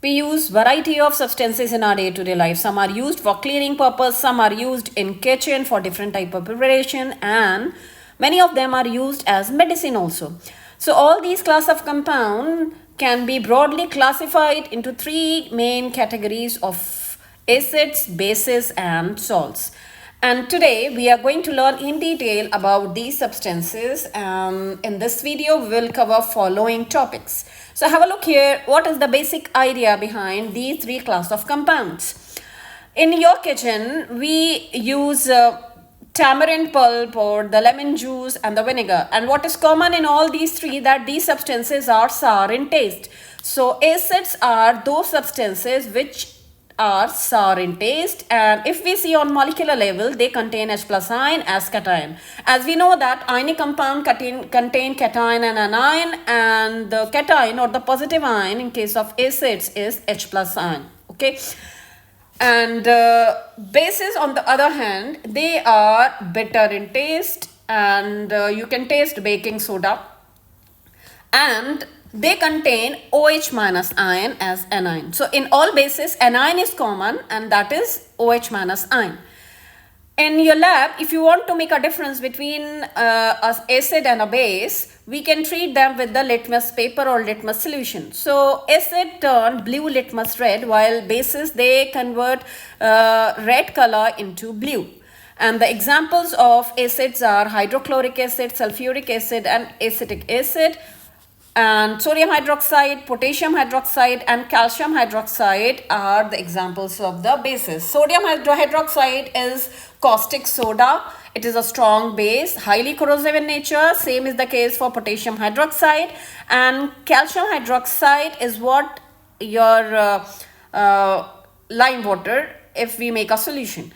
We use variety of substances in our day-to-day life. Some are used for cleaning purpose, some are used in kitchen for different type of preparation, and many of them are used as medicine also. So all these class of compound can be broadly classified into three main categories of acids, bases, and salts. And today we are going to learn in detail about these substances. In this video, we will cover following topics. So have a look here. What is the basic idea behind these three classes of compounds? In your kitchen, we use tamarind pulp or the lemon juice and the vinegar. And what is common in all these three, that these substances are sour in taste. So acids are those substances which are sour in taste, and if we see on molecular level, they contain H plus ion as cation. As we know that ionic compound contain cation and anion, and the cation or the positive ion in case of acids is H plus ion. Okay. And bases, on the other hand, they are bitter in taste, and you can taste baking soda, and they contain OH minus ion as anion. So in all bases, anion is common, and that is OH minus ion. In your lab, if you want to make a difference between an acid and a base, we can treat them with the litmus paper or litmus solution. So acid turn blue litmus red, while bases, they convert red color into blue. And the examples of acids are hydrochloric acid, sulfuric acid, and acetic acid. And sodium hydroxide, potassium hydroxide, and calcium hydroxide are the examples of the bases. Sodium hydroxide is caustic soda. It is a strong base, highly corrosive in nature. Same is the case for potassium hydroxide. And calcium hydroxide is what your lime water if we make a solution.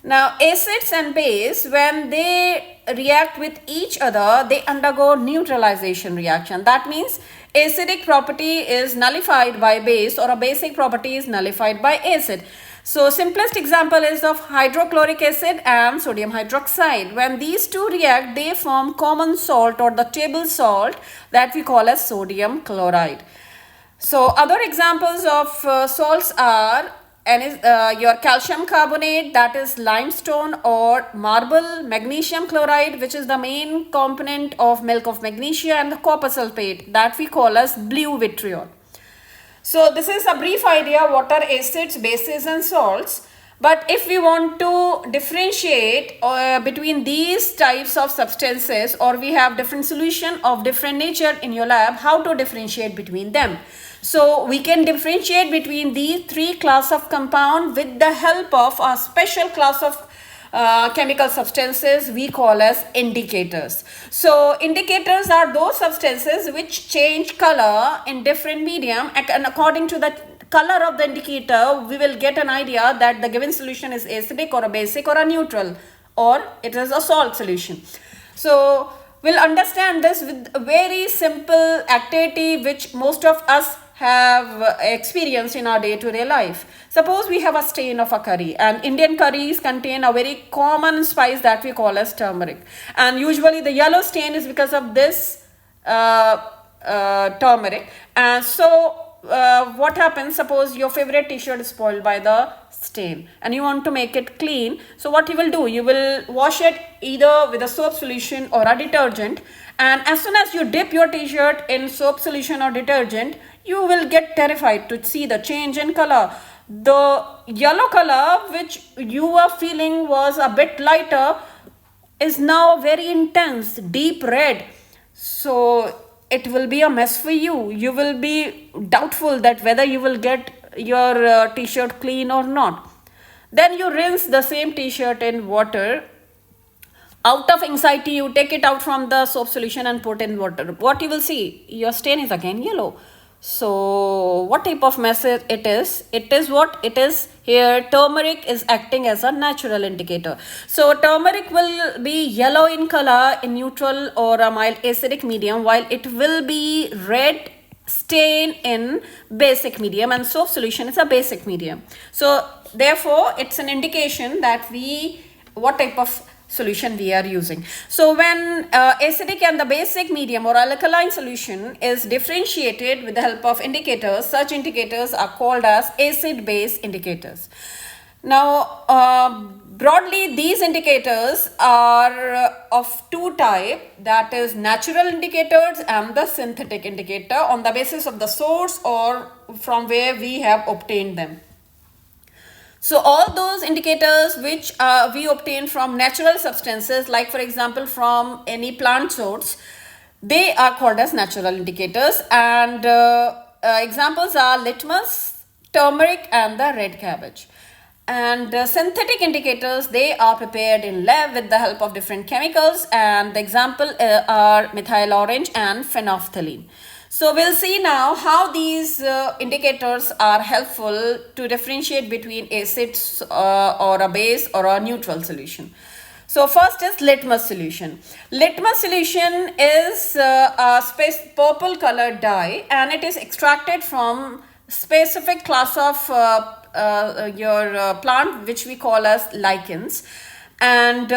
Now, acids and base, when they react with each other, they undergo neutralization reaction. That means acidic property is nullified by base, or a basic property is nullified by acid. So, simplest example is of hydrochloric acid and sodium hydroxide. When these two react, they form common salt or the table salt that we call as sodium chloride. So, other examples of salts are your calcium carbonate, that is limestone, or marble, magnesium chloride, which is the main component of milk of magnesia, and the copper sulfate that we call as blue vitriol. So this is a brief idea what are acids, bases, and salts. But if we want to differentiate between these types of substances, or we have different solution of different nature in your lab, how to differentiate between them? So we can differentiate between these three classes of compound with the help of a special class of chemical substances we call as indicators. So indicators are those substances which change color in different medium, and according to the color of the indicator, we will get an idea that the given solution is acidic or a basic or a neutral, or it is a salt solution. So we'll understand this with a very simple activity which most of us have experienced in our day-to-day life. Suppose we have a stain of a curry, and Indian curries contain a very common spice that we call as turmeric, and usually the yellow stain is because of this turmeric. And so what happens, suppose your favorite t-shirt is spoiled by the stain and you want to make it clean. So what you will do, you will wash it either with a soap solution or a detergent, and as soon as you dip your t-shirt in soap solution or detergent, you will get terrified to see the change in color. The yellow color which you were feeling was a bit lighter is now very intense, deep red. So it will be a mess for you. You will be doubtful that whether you will get your t-shirt clean or not. Then you rinse the same t-shirt in water. Out of anxiety, you take it out from the soap solution and put in water. What you will see? Your stain is again yellow. So what type of mess it is? It is what it is here. Turmeric is acting as a natural indicator. So turmeric will be yellow in color in neutral or a mild acidic medium, while it will be red stain in basic medium, and soap solution is a basic medium. So therefore it's an indication that what type of solution we are using. So when acidic and the basic medium or alkaline solution is differentiated with the help of indicators, such indicators are called as acid-base indicators. Now, broadly, these indicators are of two types, that is natural indicators and the synthetic indicator, on the basis of the source or from where we have obtained them. So all those indicators which we obtain from natural substances, like for example from any plant source, they are called as natural indicators, and examples are litmus, turmeric and the red cabbage. And synthetic indicators, they are prepared in lab with the help of different chemicals, and the example are methyl orange and phenolphthalein. So we'll see now how these indicators are helpful to differentiate between acids or a base or a neutral solution. So first is litmus solution. Litmus solution is a purple colored dye, and it is extracted from specific class of your plant which we call as lichens. And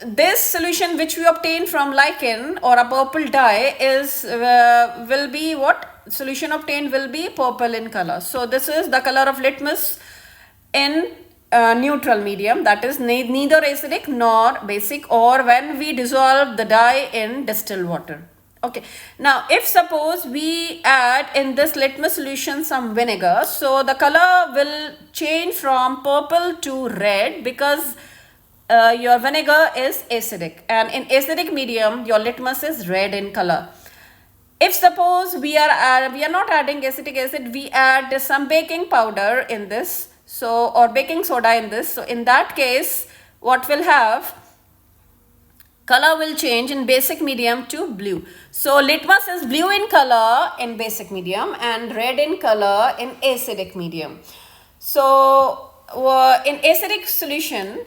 this solution which we obtain from lichen or a purple dye is will be what solution obtained will be purple in color. So this is the color of litmus in neutral medium, that is neither acidic nor basic, or when we dissolve the dye in distilled water. Okay, now if suppose we add in this litmus solution some vinegar, so the color will change from purple to red because your vinegar is acidic, and in acidic medium your litmus is red in color. If suppose we are not adding acetic acid, we add some baking powder in this, so or baking soda in this, so in that case what will have, color will change in basic medium to blue. So litmus is blue in color in basic medium and red in color in acidic medium. So in acidic solution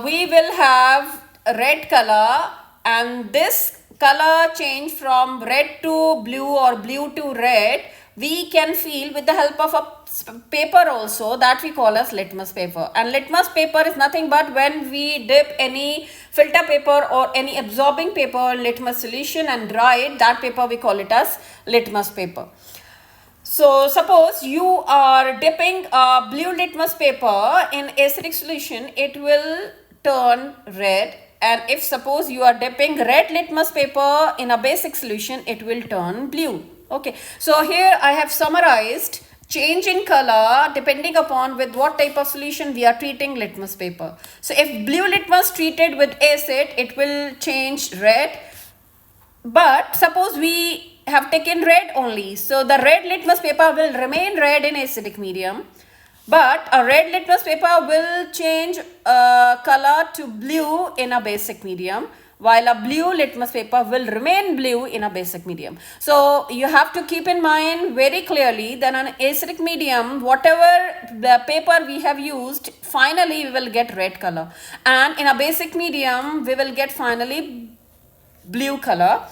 we will have red color, and this color change from red to blue or blue to red we can feel with the help of a paper also, that we call as litmus paper. And litmus paper is nothing but when we dip any filter paper or any absorbing paper in litmus solution and dry it, that paper we call it as litmus paper. So suppose you are dipping a blue litmus paper in acidic solution, it will turn red, and if suppose you are dipping red litmus paper in a basic solution, it will turn blue. Okay, so here I have summarized change in color depending upon with what type of solution we are treating litmus paper. So if blue litmus treated with acid, it will change red, but suppose we have taken red only, so the red litmus paper will remain red in acidic medium, but a red litmus paper will change color to blue in a basic medium, while a blue litmus paper will remain blue in a basic medium. So you have to keep in mind very clearly that on acidic medium, whatever the paper we have used, finally we will get red color, and in a basic medium we will get finally blue color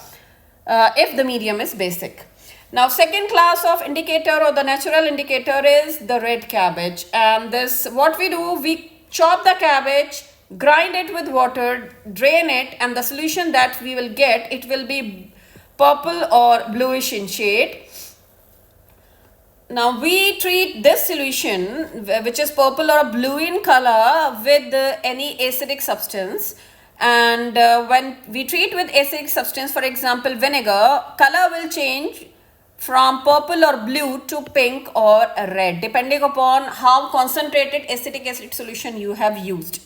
if the medium is basic. Now second class of indicator or the natural indicator is the red cabbage, and this what we do, we chop the cabbage, grind it with water, drain it, and the solution that we will get, it will be purple or bluish in shade. Now we treat this solution which is purple or blue in color with any acidic substance, and when we treat with acidic substance, for example vinegar, color will change from purple or blue to pink or red depending upon how concentrated acetic acid solution you have used.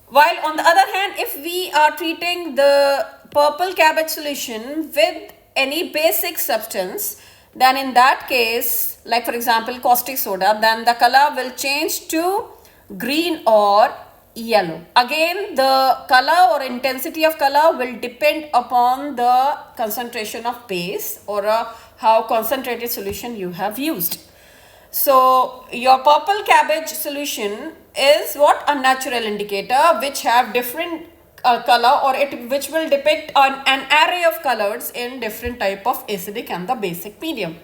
While on the other hand, if we are treating the purple cabbage solution with any basic substance, then in that case, like for example caustic soda, then the color will change to green or yellow. Again, the color or intensity of color will depend upon the concentration of base or how concentrated solution you have used. So your purple cabbage solution is what? A natural indicator which have different color, or which will depict an array of colors in different type of acidic and the basic medium.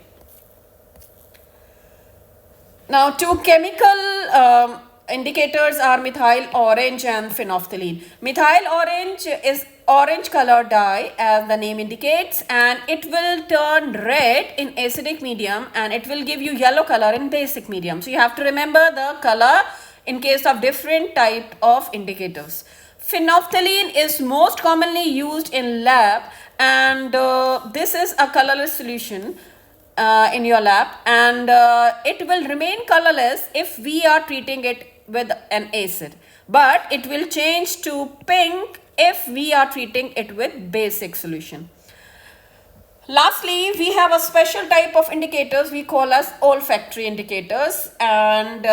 Now to chemical indicators are methyl orange and phenolphthalein. Methyl orange is orange color dye, as the name indicates, and it will turn red in acidic medium and it will give you yellow color in basic medium. So you have to remember the color in case of different type of indicators. Phenolphthalein is most commonly used in lab, and this is a colorless solution in your lab, and it will remain colorless if we are treating it with an acid, but it will change to pink if we are treating it with basic solution. Lastly, we have a special type of indicators we call as olfactory indicators, and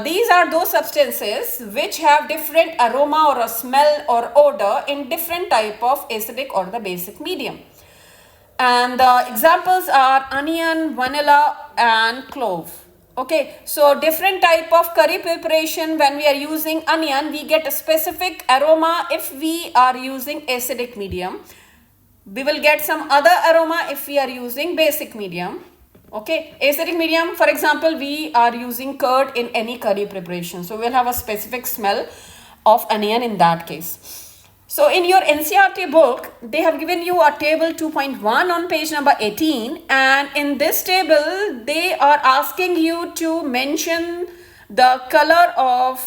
these are those substances which have different aroma or a smell or odor in different type of acidic or the basic medium. And the examples are onion, vanilla and clove. Okay, so different type of curry preparation, when we are using onion, we get a specific aroma if we are using acidic medium. We will get some other aroma if we are using basic medium. Okay, acidic medium, for example, we are using curd in any curry preparation. So we'll have a specific smell of onion in that case. So in your NCERT book, they have given you a table 2.1 on page number 18, and in this table, they are asking you to mention the color of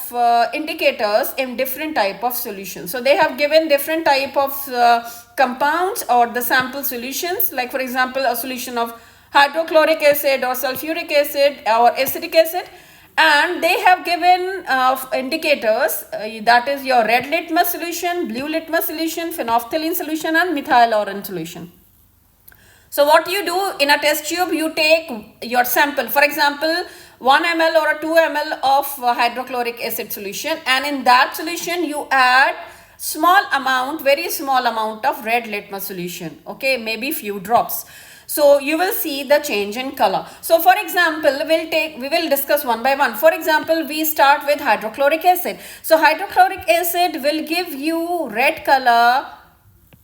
indicators in different type of solutions. So they have given different type of compounds or the sample solutions, like for example, a solution of hydrochloric acid or sulfuric acid or acetic acid. And they have given indicators, that is your red litmus solution, blue litmus solution, phenolphthalein solution and methyl orange solution. So what you do in a test tube, you take your sample, for example 1 ml or a 2 ml of hydrochloric acid solution, and in that solution you add small amount, very small amount of red litmus solution, okay, maybe few drops. So you will see the change in color. So for example, we will discuss one by one. For example, we start with hydrochloric acid. So hydrochloric acid will give you red color,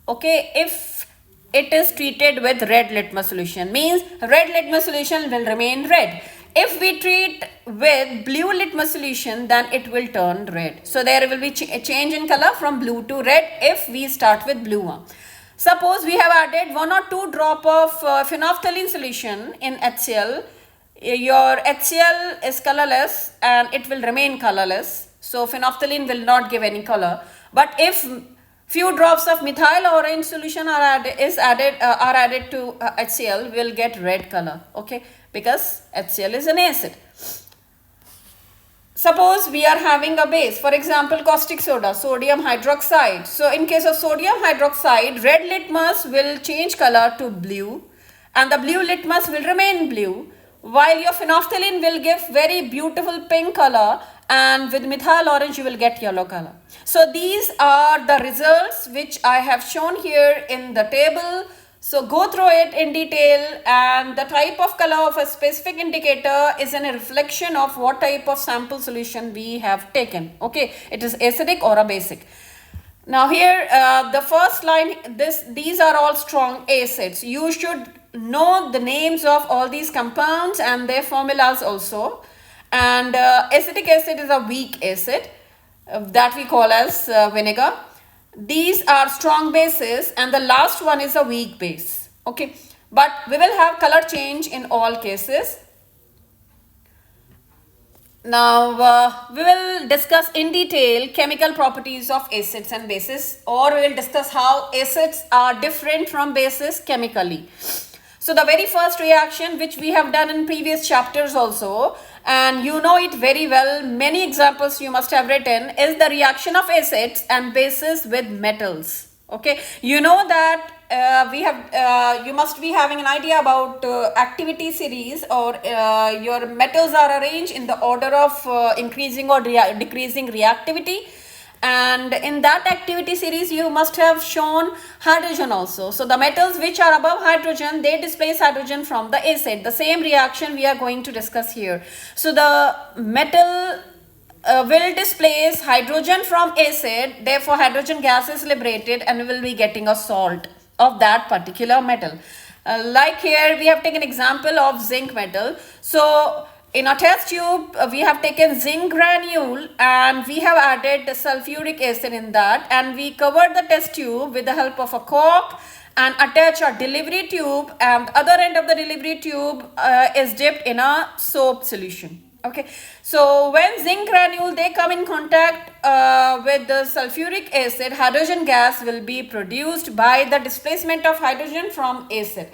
okay, if it is treated with red litmus solution. Means red litmus solution will remain red. If we treat with blue litmus solution, then it will turn red. So there will be a change in color from blue to red if we start with blue one. Suppose we have added 1 or 2 drop of phenolphthalein solution in HCl. Your HCl is colorless and it will remain colorless. So phenolphthalein will not give any color. But if few drops of methyl orange solution are added to HCl, will get red color. Okay, because HCl is an acid. Suppose we are having a base, for example, caustic soda, sodium hydroxide. So in case of sodium hydroxide, red litmus will change color to blue and the blue litmus will remain blue, while your phenolphthalein will give very beautiful pink color, and with methyl orange you will get yellow color. So these are the results which I have shown here in the table. So go through it in detail, and the type of color of a specific indicator is a reflection of what type of sample solution we have taken. Okay, it is acidic or a basic. Now here the first line, these are all strong acids. You should know the names of all these compounds and their formulas also. And acetic acid is a weak acid that we call as vinegar. These are strong bases, and the last one is a weak base. Okay, but we will have color change in all cases. Now we will discuss in detail chemical properties of acids and bases, or we will discuss how acids are different from bases chemically. So the very first reaction, which we have done in previous chapters also, and you know it very well, many examples you must have written, is the reaction of acids and bases with metals. Okay, you know that you must be having an idea about activity series, or your metals are arranged in the order of increasing or decreasing reactivity. And in that activity series, you must have shown hydrogen also. So the metals which are above hydrogen, they displace hydrogen from the acid. The same reaction we are going to discuss here. So the metal will displace hydrogen from acid. Therefore, hydrogen gas is liberated and we will be getting a salt of that particular metal. Like here, we have taken example of zinc metal. So In a test tube, we have taken zinc granule and we have added the sulfuric acid in that, and we covered the test tube with the help of a cork and attach a delivery tube, and the other end of the delivery tube is dipped in a soap solution. Okay, so when zinc granule they come in contact with the sulfuric acid, hydrogen gas will be produced by the displacement of hydrogen from acid,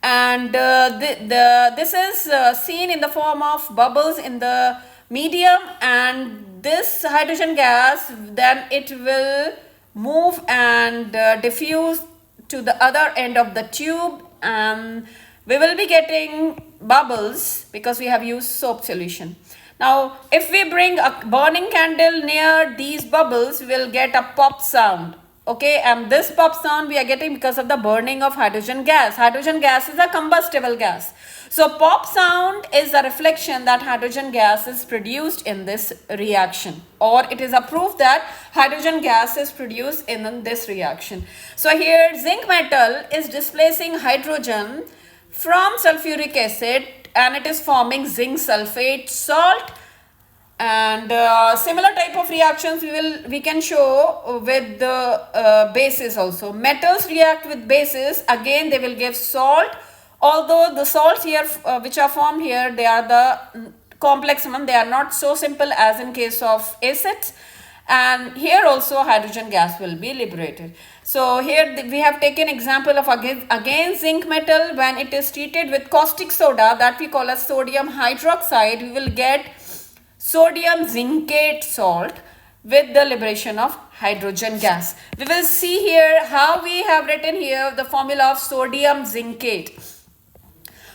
and this is seen in the form of bubbles in the medium, and this hydrogen gas then it will move and diffuse to the other end of the tube, and we will be getting bubbles because we have used soap solution. Now if we bring a burning candle near these bubbles, we will get a pop sound. Okay, and this pop sound we are getting because of the burning of hydrogen gas. Hydrogen gas is a combustible gas. So pop sound is a reflection that hydrogen gas is produced in this reaction, or it is a proof that hydrogen gas is produced in this reaction. So here zinc metal is displacing hydrogen from sulfuric acid and it is forming zinc sulfate salt. And similar type of reactions we can show with the bases also. Metals react with bases, again they will give salt, although the salts here which are formed here, they are the complex one, they are not so simple as in case of acids. And here also hydrogen gas will be liberated. So here we have taken example of again zinc metal. When it is treated with caustic soda, that we call as sodium hydroxide, we will get sodium zincate salt with the liberation of hydrogen gas. We will see here how we have written here the formula of sodium zincate.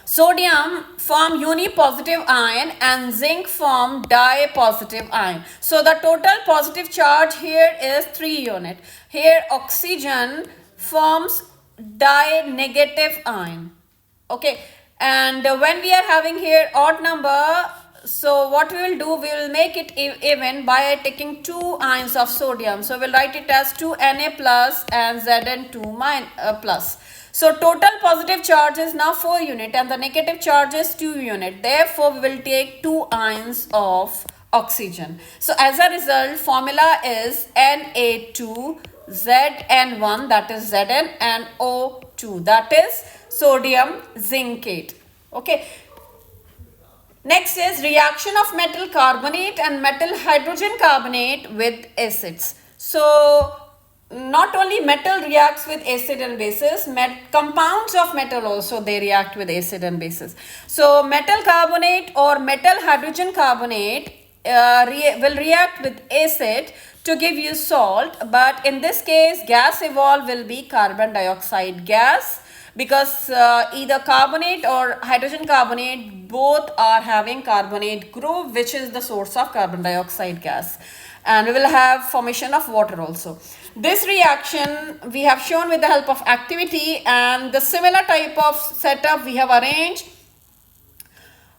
Sodium form unipositive ion and zinc form di-positive ion. So the total positive charge here is 3 unit. Here oxygen forms di-negative ion. Okay, and when we are having here odd number, so what we will do, we will make it even by taking 2 ions of sodium. So we will write it as 2Na plus and Zn2 plus. So total positive charge is now 4 unit and the negative charge is 2 unit. Therefore, we will take 2 ions of oxygen. So as a result, formula is Na2Zn1, that is Zn, and O2, that is sodium zincate. Okay. Next is reaction of metal carbonate and metal hydrogen carbonate with acids. So not only metal reacts with acid and bases, compounds of metal also they react with acid and bases. So metal carbonate or metal hydrogen carbonate will react with acid to give you salt, but in this case gas evolved will be carbon dioxide gas, because either carbonate or hydrogen carbonate both are having carbonate group, which is the source of carbon dioxide gas, and we will have formation of water also. This reaction we have shown with the help of activity, and the similar type of setup we have arranged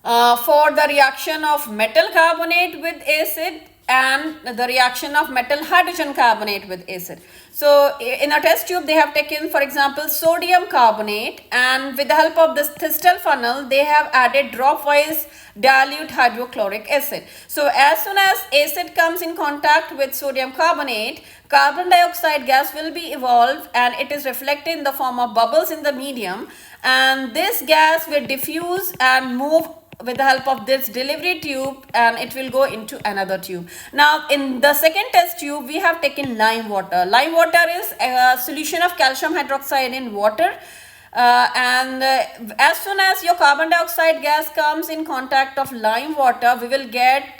for the reaction of metal carbonate with acid and the reaction of metal hydrogen carbonate with acid. So in a test tube they have taken, for example, sodium carbonate, and with the help of this Thistle funnel they have added dropwise dilute hydrochloric acid. So as soon as acid comes in contact with sodium carbonate, carbon dioxide gas will be evolved and it is reflected in the form of bubbles in the medium, and this gas will diffuse and move with the help of this delivery tube, and it will go into another tube. Now in the second test tube we have taken lime water. Lime water is a solution of calcium hydroxide in water, and as soon as your carbon dioxide gas comes in contact of lime water, we will get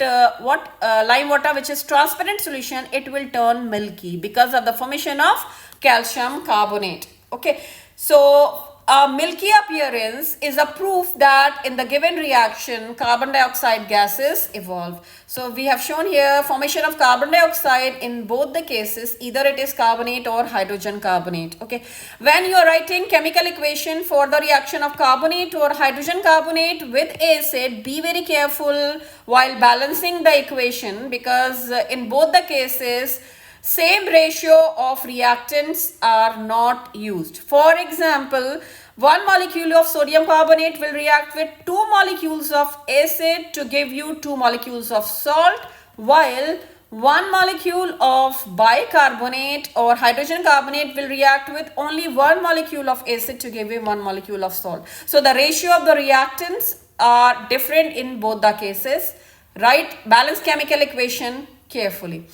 lime water, which is transparent solution. It will turn milky because of the formation of calcium carbonate. Okay, so a milky appearance is a proof that in the given reaction carbon dioxide gases evolve. So we have shown here formation of carbon dioxide in both the cases, either it is carbonate or hydrogen carbonate. Okay, when you are writing chemical equation for the reaction of carbonate or hydrogen carbonate with acid, be very careful while balancing the equation, because in both the cases same ratio of reactants are not used. For example, One molecule of sodium carbonate will react with 2 molecules of acid to give you 2 molecules of salt, while 1 molecule of bicarbonate or hydrogen carbonate will react with only 1 molecule of acid to give you 1 molecule of salt. So the ratio of the reactants are different in both the cases. Write balanced chemical equation carefully.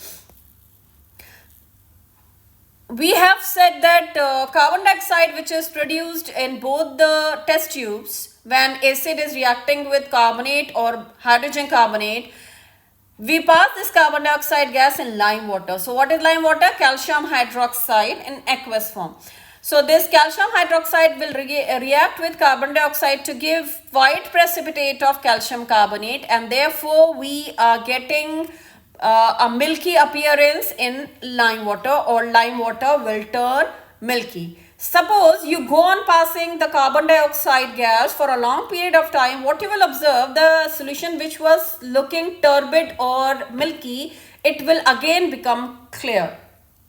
We have said that carbon dioxide, which is produced in both the test tubes when acid is reacting with carbonate or hydrogen carbonate, we pass this carbon dioxide gas in lime water. So what is lime water? Calcium hydroxide in aqueous form. So this calcium hydroxide will react with carbon dioxide to give white precipitate of calcium carbonate, and therefore we are getting a milky appearance in lime water, or lime water will turn milky. Suppose you go on passing the carbon dioxide gas for a long period of time, what you will observe, the solution which was looking turbid or milky, it will again become clear.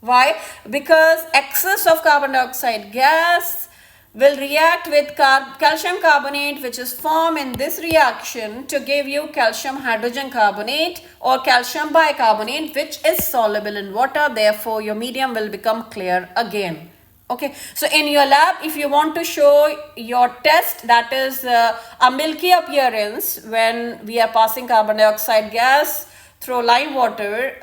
Why? Because excess of carbon dioxide gas will react with calcium carbonate, which is formed in this reaction to give you calcium hydrogen carbonate or calcium bicarbonate, which is soluble in water. Therefore your medium will become clear again. Okay, so in your lab, if you want to show your test, that is a milky appearance when we are passing carbon dioxide gas through lime water,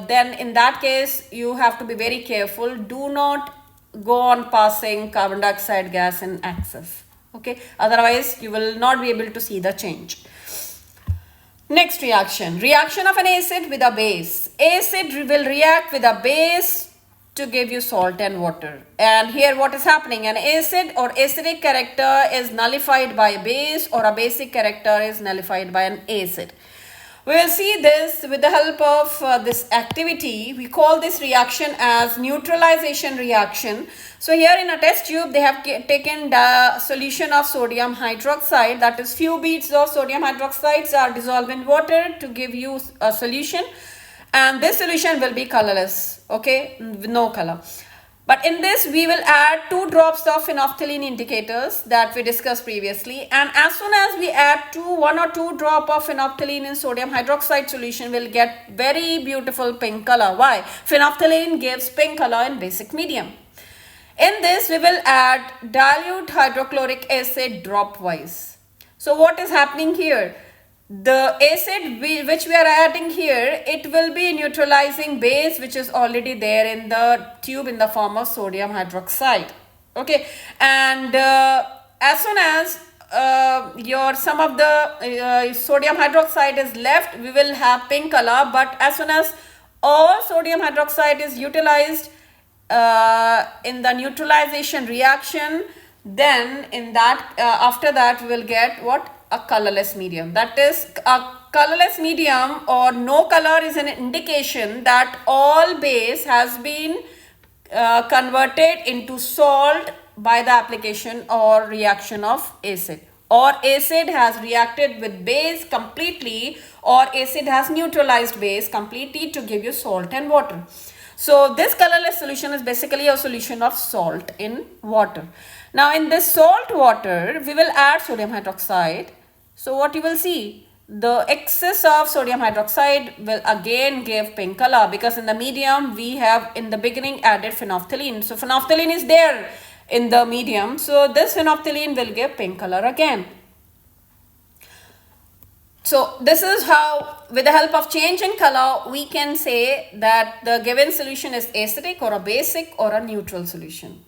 then in that case you have to be very careful. Do not go on passing carbon dioxide gas in excess. Okay, otherwise you will not be able to see the change. Next reaction, reaction of an acid with a base. Acid will react with a base to give you salt and water. And here what is happening? An acid or acidic character is nullified by a base, or a basic character is nullified by an acid. We will see this with the help of this activity. We call this reaction as neutralization reaction. So here in a test tube, they have taken the solution of sodium hydroxide, that is few beads of sodium hydroxides are dissolved in water to give you a solution, and this solution will be colorless, okay, no color. But in this we will add 2 drops of phenolphthalein indicators that we discussed previously, and as soon as we add 1 or 2 drop of phenolphthalein in sodium hydroxide solution, we'll get very beautiful pink color. Why? Phenolphthalein gives pink color in basic medium. In this we will add dilute hydrochloric acid drop wise. So what is happening here? The acid which we are adding here, it will be neutralizing base which is already there in the tube in the form of sodium hydroxide. Okay, and as soon as some of the sodium hydroxide is left, we will have pink color. But as soon as all sodium hydroxide is utilized in the neutralization reaction, then in that after that we will get what? A colorless medium. That is, a colorless medium or no color is an indication that all base has been converted into salt by the application or reaction of acid, or acid has reacted with base completely, or acid has neutralized base completely to give you salt and water. So this colorless solution is basically a solution of salt in water. Now in this salt water, we will add sodium hydroxide. So what you will see, the excess of sodium hydroxide will again give pink color, because in the medium we have in the beginning added phenolphthalein. So phenolphthalein is there in the medium. So this phenolphthalein will give pink color again. So this is how, with the help of change in color, we can say that the given solution is acidic or a basic or a neutral solution.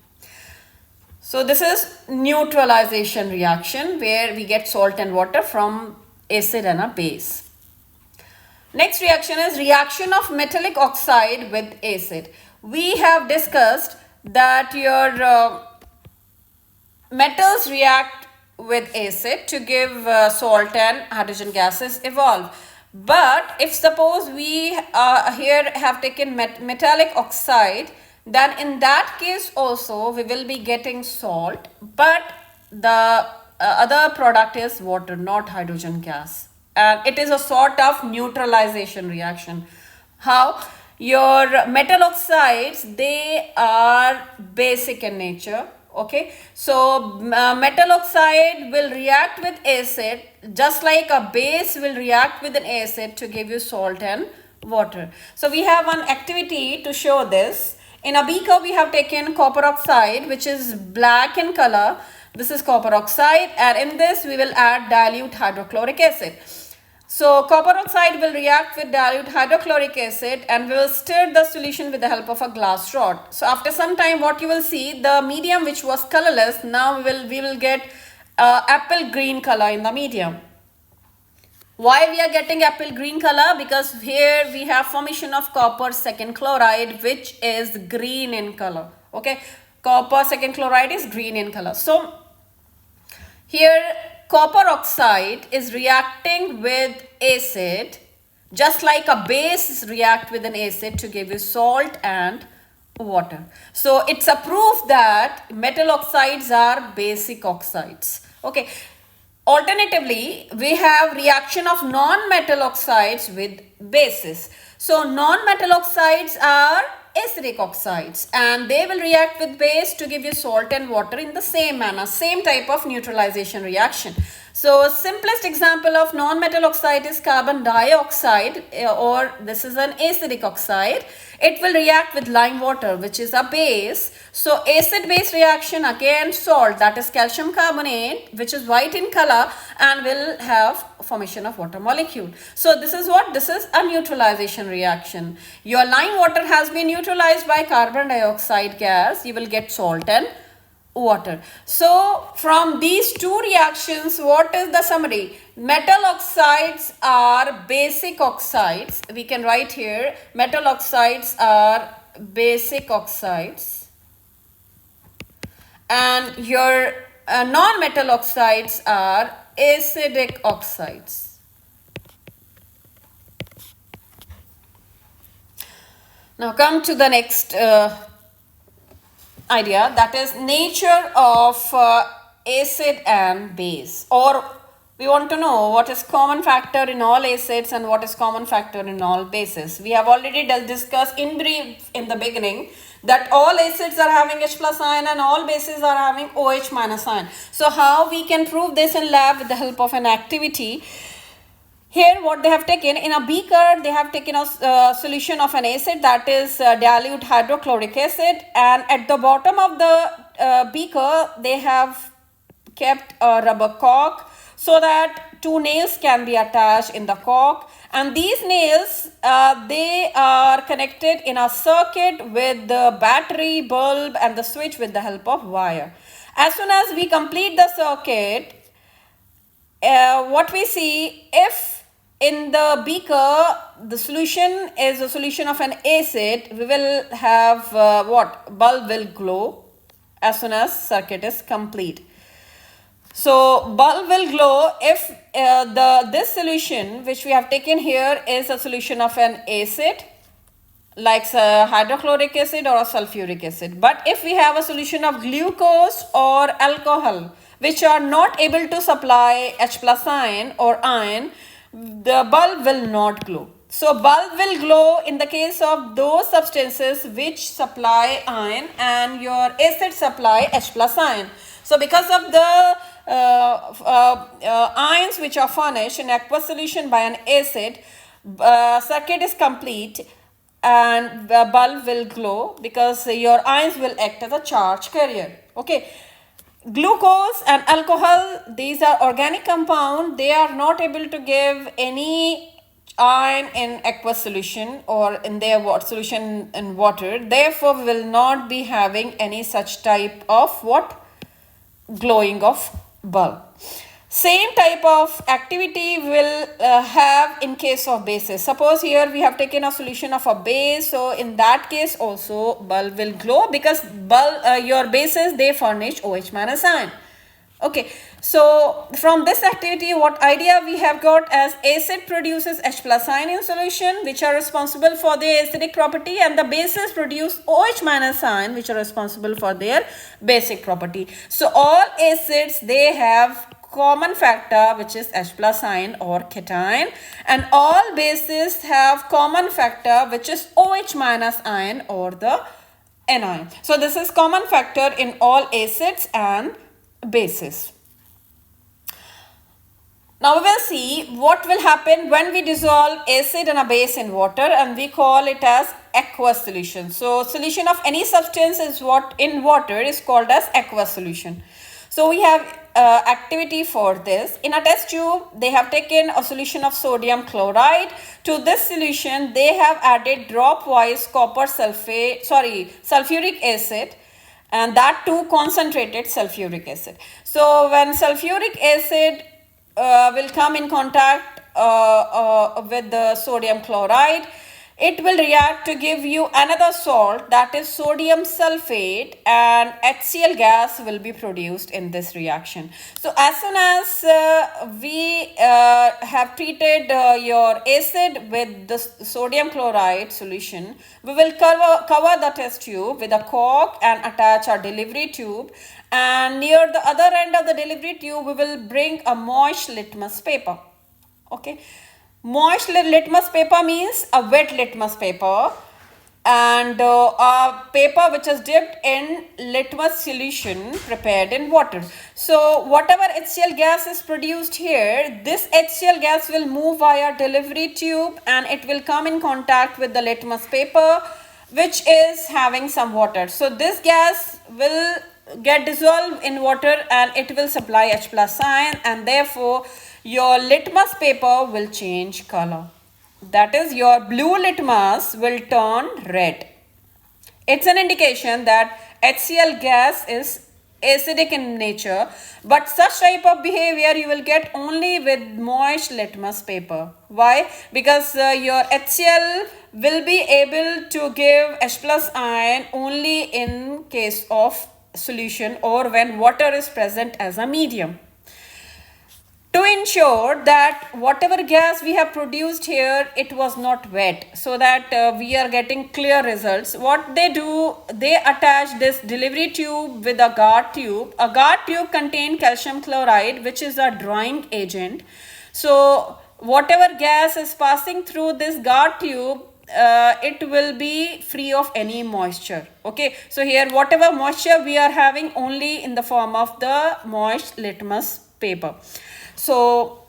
So this is neutralization reaction, where we get salt and water from acid and a base. Next reaction is reaction of metallic oxide with acid. We have discussed that your metals react with acid to give salt and hydrogen gases evolve. But if suppose we here have taken metallic oxide, then in that case also we will be getting salt, but the other product is water, not hydrogen gas, and it is a sort of neutralization reaction. How? Your metal oxides, they are basic in nature, Okay, so metal oxide will react with acid just like a base will react with an acid to give you salt and water. So we have one activity to show this. In a beaker we have taken copper oxide, which is black in color. This is copper oxide, and in this we will add dilute hydrochloric acid. So copper oxide will react with dilute hydrochloric acid and we will stir the solution with the help of a glass rod. So after some time, what you will see, the medium which was colorless, now we will get apple green color in the medium. Why we are getting apple green color? Because here we have formation of copper second chloride, which is green in color. Okay, copper second chloride is green in color. So here copper oxide is reacting with acid just like a base react with an acid to give you salt and water. So it's a proof that metal oxides are basic oxides. Okay. Alternatively, we have reaction of non-metal oxides with bases. So non-metal oxides are acidic oxides and they will react with base to give you salt and water in the same manner, same type of neutralization reaction. So simplest example of non-metal oxide is carbon dioxide, or this is an acidic oxide. It will react with lime water, which is a base. So acid base reaction, again salt, that is calcium carbonate, which is white in color and will have formation of water molecule. So this is what? This is a neutralization reaction. Your lime water has been neutralized by carbon dioxide gas. You will get salt and water. So from these two reactions, what is the summary? Metal oxides are basic oxides. We can write here, metal oxides are basic oxides and your non-metal oxides are acidic oxides. Now come to the next idea, that is nature of acid and base, or we want to know what is common factor in all acids and what is common factor in all bases. We have already discussed in brief in the beginning that all acids are having H plus ion and all bases are having OH minus ion. So how we can prove this in lab with the help of an activity? Here what they have taken, in a beaker they have taken a solution of an acid, that is dilute hydrochloric acid, and at the bottom of the beaker they have kept a rubber cork so that two nails can be attached in the cork, and these nails they are connected in a circuit with the battery, bulb and the switch with the help of wire. As soon as we complete the circuit, what we see, if in the beaker the solution is a solution of an acid, we will have what? Bulb will glow as soon as circuit is complete. So bulb will glow if this solution which we have taken here is a solution of an acid like hydrochloric acid or a sulfuric acid. But if we have a solution of glucose or alcohol which are not able to supply H plus ion or ion, the bulb will not glow. So bulb will glow in the case of those substances which supply ion and your acid supply H plus ion. So because of the ions which are furnished in aqueous solution by an acid, circuit is complete and the bulb will glow because your ions will act as a charge carrier. Okay. Glucose and alcohol, these are organic compound. They are not able to give any ion in aqueous solution or in their solution in water. Therefore, we will not be having any such type of what? Glowing of bulb. Same type of activity will have in case of bases. Suppose here we have taken a solution of a base. So in that case also bulb will glow because your bases, they furnish OH minus ion. Okay. So from this activity, what idea we have got as acid produces H plus ion in solution which are responsible for their acidic property, and the bases produce OH minus ion which are responsible for their basic property. So all acids, they have common factor which is H plus ion or cation, and all bases have common factor which is OH minus ion or the anion. So this is common factor in all acids and bases. Now we will see what will happen when we dissolve acid and a base in water, and we call it as aqueous solution. So solution of any substance is what in water is called as aqueous solution. So we have activity for this. In a test tube, they have taken a solution of sodium chloride. To this solution, they have added drop-wise sulfuric acid, and that too concentrated sulfuric acid. So when sulfuric acid will come in contact with the sodium chloride, it will react to give you another salt, that is sodium sulfate, and HCl gas will be produced in this reaction. So as soon as we have treated your acid with the sodium chloride solution, we will cover the test tube with a cork and attach our delivery tube, and near the other end of the delivery tube we will bring a moist litmus paper. Okay, moist litmus paper means a wet litmus paper, and a paper which is dipped in litmus solution prepared in water. So whatever HCl gas is produced here, this HCl gas will move via delivery tube and it will come in contact with the litmus paper, which is having some water. So this gas will get dissolved in water and it will supply H plus ion, and therefore your litmus paper will change color. That is, your blue litmus will turn red. It's an indication that HCl gas is acidic in nature, but such type of behavior you will get only with moist litmus paper. Why? Because your HCl will be able to give H plus ion only in case of solution or when water is present as a medium. To ensure that whatever gas we have produced here, it was not wet, so that we are getting clear results, what they do, they attach this delivery tube with a guard tube. A guard tube contains calcium chloride, which is a drying agent. So whatever gas is passing through this guard tube, it will be free of any moisture. Okay, so here whatever moisture we are having only in the form of the moist litmus paper. So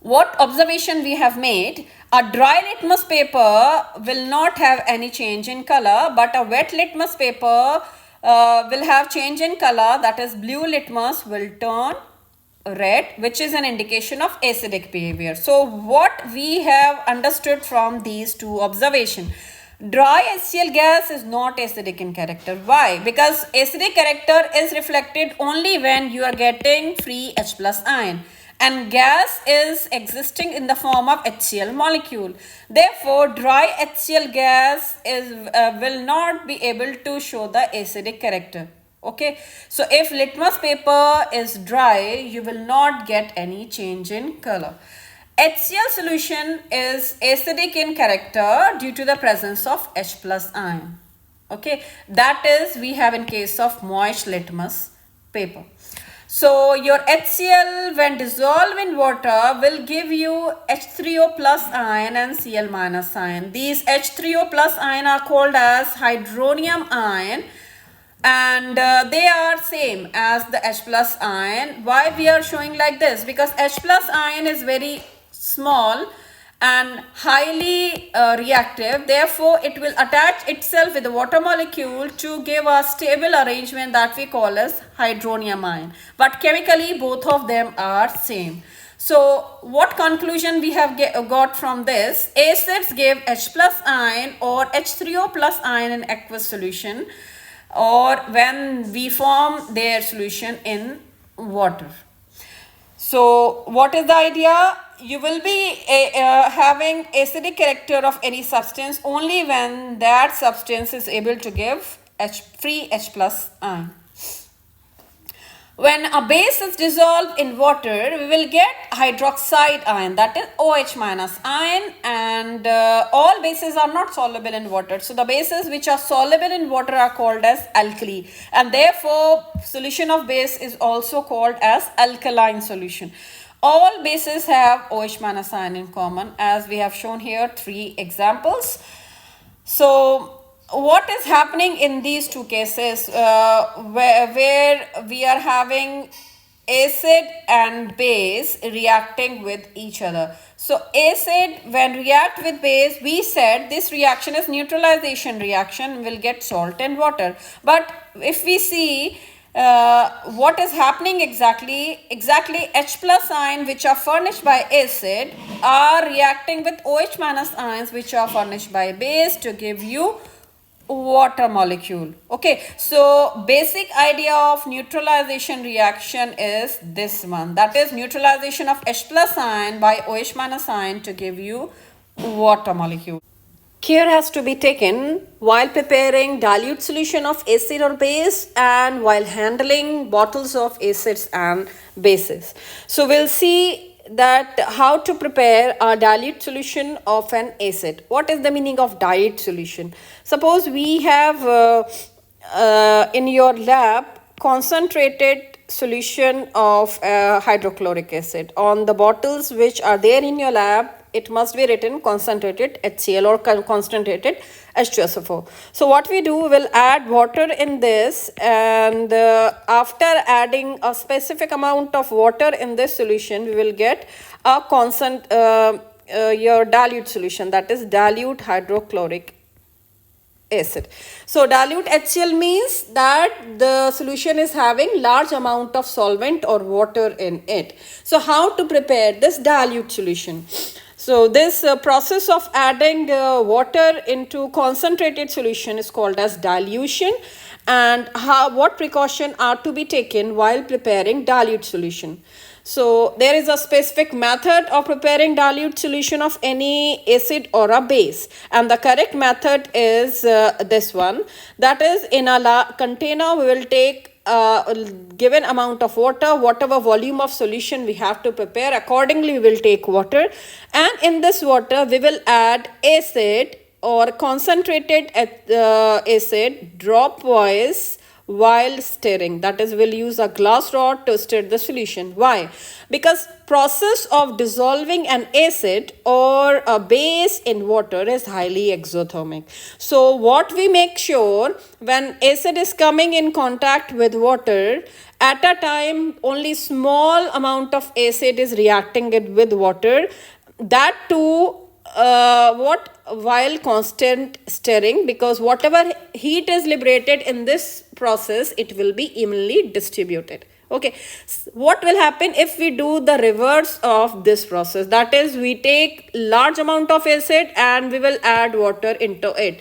what observation we have made? A dry litmus paper will not have any change in color, but a wet litmus paper will have change in color, that is blue litmus will turn red, which is an indication of acidic behavior. So what we have understood from these two observations: dry HCl gas is not acidic in character. Why? Because acidic character is reflected only when you are getting free H plus ion, and gas is existing in the form of HCl molecule. Therefore, dry HCl gas will not be able to show the acidic character. Okay, so if litmus paper is dry, you will not get any change in color. HCl solution is acidic in character due to the presence of H plus ion. Okay, that is we have in case of moist litmus paper. So your HCl when dissolved in water will give you H3O plus ion and Cl minus ion. These H3O plus ion are called as hydronium ion, and they are same as the H plus ion. Why we are showing like this? Because H plus ion is very small and highly reactive, therefore it will attach itself with the water molecule to give a stable arrangement that we call as hydronium ion, but chemically both of them are same. So what conclusion we have got from this? Acids give H plus ion or H3O plus ion in aqueous solution, or when we form their solution in water. So what is the idea? You will be having acidic character of any substance only when that substance is able to give free H plus ion. When a base is dissolved in water, we will get hydroxide ion, that is OH minus ion, and all bases are not soluble in water. So the bases which are soluble in water are called as alkali, and therefore solution of base is also called as alkaline solution. All bases have OH minus ion in common, as we have shown here 3 examples. So what is happening in these two cases where we are having acid and base reacting with each other? So acid when react with base, we said this reaction is neutralization reaction, will get salt and water. But if we see what is happening exactly H plus ion which are furnished by acid are reacting with OH minus ions which are furnished by base to give you water molecule. Okay, so basic idea of neutralization reaction is this one, that is neutralization of H plus ion by OH minus ion to give you water molecule. Care has to be taken while preparing dilute solution of acid or base and while handling bottles of acids and bases. So we'll see that how to prepare a dilute solution of an acid. What is the meaning of dilute solution? Suppose we have in your lab concentrated solution of hydrochloric acid. On the bottles which are there in your lab, it must be written concentrated HCl or concentrated H2SO4. So what we do, we'll add water in this, and after adding a specific amount of water in this solution, we will get a your dilute solution, that is dilute hydrochloric acid. So dilute HCl means that the solution is having large amount of solvent or water in it. So how to prepare this dilute solution? So this process of adding water into concentrated solution is called as dilution. And what precaution are to be taken while preparing dilute solution? So there is a specific method of preparing dilute solution of any acid or a base, and the correct method is this one, that is in a container we will take given amount of water, whatever volume of solution we have to prepare, accordingly we will take water, and in this water we will add acid or concentrated acid dropwise while stirring. That is, we'll use a glass rod to stir the solution. Why? Because process of dissolving an acid or a base in water is highly exothermic. So what we make sure, when acid is coming in contact with water, at a time only small amount of acid is reacting with water, that too while constant stirring, because whatever heat is liberated in this process, it will be evenly distributed. Okay, what will happen if we do the reverse of this process? That is, we take large amount of acid and we will add water into it.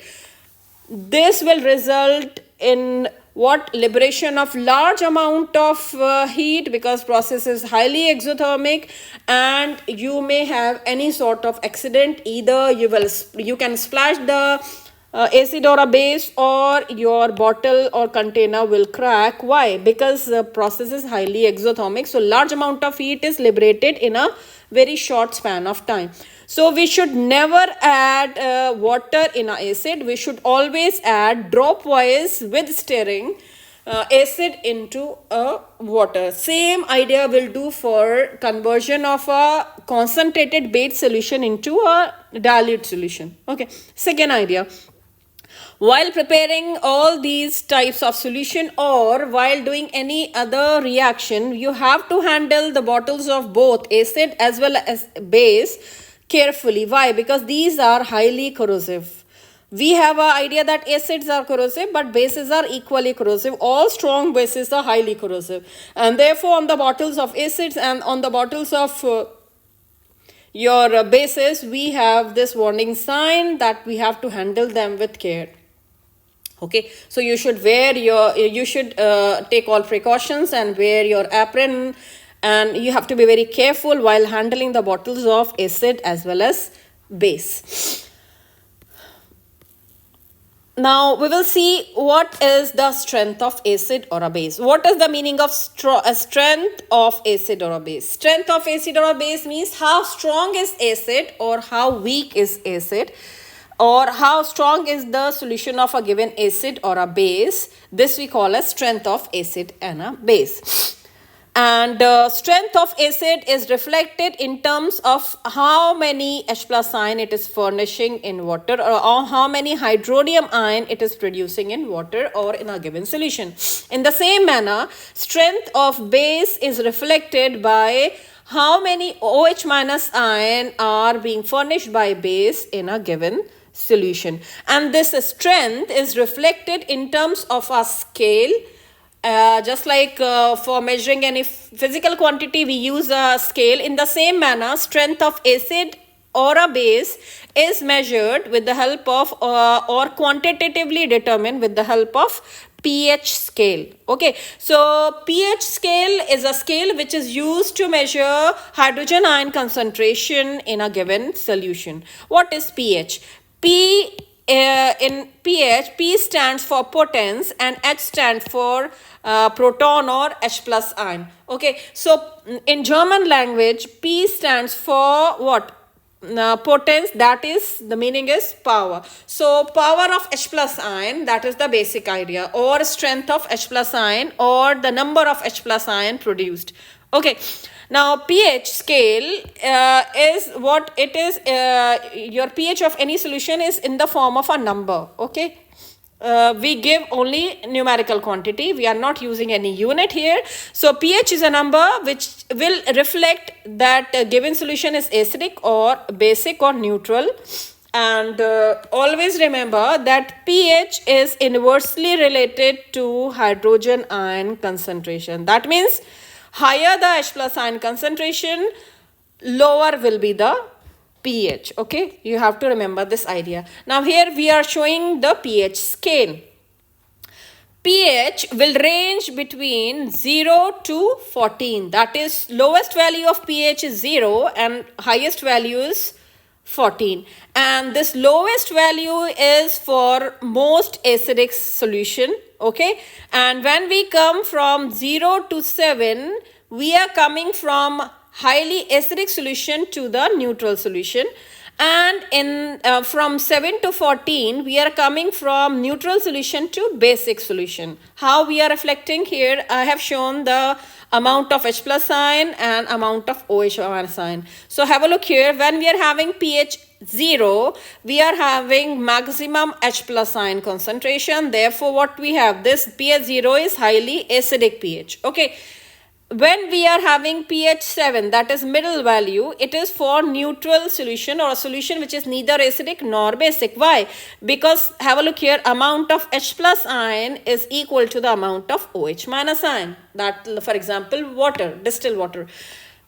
This will result in what? Liberation of large amount of heat, because process is highly exothermic, and you may have any sort of accident. Either you can splash the acid or a base, or your bottle or container will crack. Why? Because the process is highly exothermic, so large amount of heat is liberated in a very short span of time. So we should never add water in a acid. We should always add dropwise with stirring acid into water. Same idea will do for conversion of a concentrated base solution into a dilute solution. Okay. Second idea. While preparing all these types of solution or while doing any other reaction, you have to handle the bottles of both acid as well as base carefully. Why? Because these are highly corrosive. We have an idea that acids are corrosive, but bases are equally corrosive. All strong bases are highly corrosive. And therefore, on the bottles of acids and on the bottles of your bases, we have this warning sign that we have to handle them with care. Okay, so you should take all precautions and wear your apron, and you have to be very careful while handling the bottles of acid as well as base. Now we will see what is the strength of acid or a base. What is the meaning of strength of acid or a base? Strength of acid or a base means how strong is acid or how weak is acid, or how strong is the solution of a given acid or a base. This we call as strength of acid and a base. And strength of acid is reflected in terms of how many H plus ion it is furnishing in water, or how many hydronium ion it is producing in water or in a given solution. In the same manner, strength of base is reflected by how many OH minus ion are being furnished by base in a given solution. And this strength is reflected in terms of a scale. Just like for measuring any physical quantity, we use a scale. In the same manner, strength of acid or a base is measured with the help of or quantitatively determined with the help of pH scale. Okay, so pH scale is a scale which is used to measure hydrogen ion concentration in a given solution. What is pH? In pH, P stands for potence and H stands for proton or H plus ion. Okay, so in German language, P stands for what? Potence, that is, the meaning is power. So power of H plus ion, that is the basic idea, or strength of H plus ion, or the number of H plus ion produced. Okay, now pH scale is what it is. Your pH of any solution is in the form of a number. Okay, we give only numerical quantity. We are not using any unit here. So pH is a number which will reflect that a given solution is acidic or basic or neutral. And always remember that pH is inversely related to hydrogen ion concentration. That means higher the H plus ion concentration, lower will be the pH. Okay, you have to remember this idea. Now here we are showing the pH scale. pH will range between 0 to 14. That is, lowest value of pH is 0 and highest value is 14. And this lowest value is for most acidic solution. Okay, and when we come from 0 to 7, we are coming from highly acidic solution to the neutral solution, and in from 7 to 14 we are coming from neutral solution to basic solution. How we are reflecting here, I have shown the amount of H plus ion and amount of OH minus ion. So have a look here. When we are having pH 0, we are having maximum H plus ion concentration. Therefore what we have, this pH 0 is highly acidic pH. Okay, when we are having pH 7, that is middle value, it is for neutral solution, or a solution which is neither acidic nor basic. Why? Because have a look here, amount of H plus ion is equal to the amount of OH minus ion. That, for example, water, distilled water.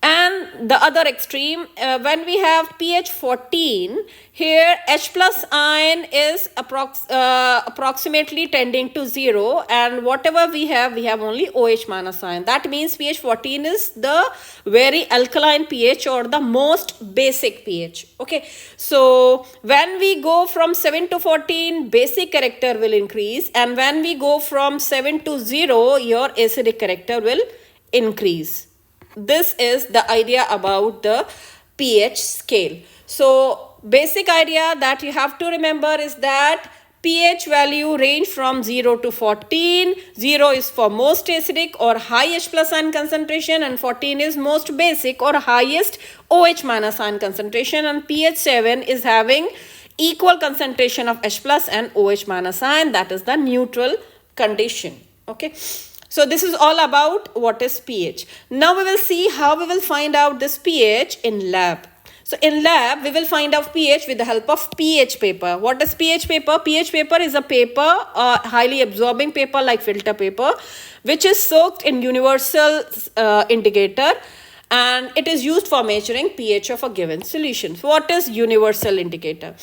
And the other extreme, when we have pH 14, here H plus ion is approximately tending to 0, and whatever we have only OH minus ion. That means pH 14 is the very alkaline pH, or the most basic pH. Okay, so when we go from 7 to 14, basic character will increase, and when we go from 7 to 0, your acidic character will increase. This is the idea about the pH scale. So basic idea that you have to remember is that pH value range from 0 to 14. 0 is for most acidic or high H plus ion concentration, and 14 is most basic or highest OH minus ion concentration, and pH 7 is having equal concentration of H plus and OH minus ion. That is the neutral condition. Okay, so this is all about what is pH. Now we will see how we will find out this pH in lab. So in lab, we will find out pH with the help of pH paper. What is pH paper? pH paper is a paper, highly absorbing paper like filter paper, which is soaked in universal indicator, and it is used for measuring pH of a given solution. So what is universal indicator?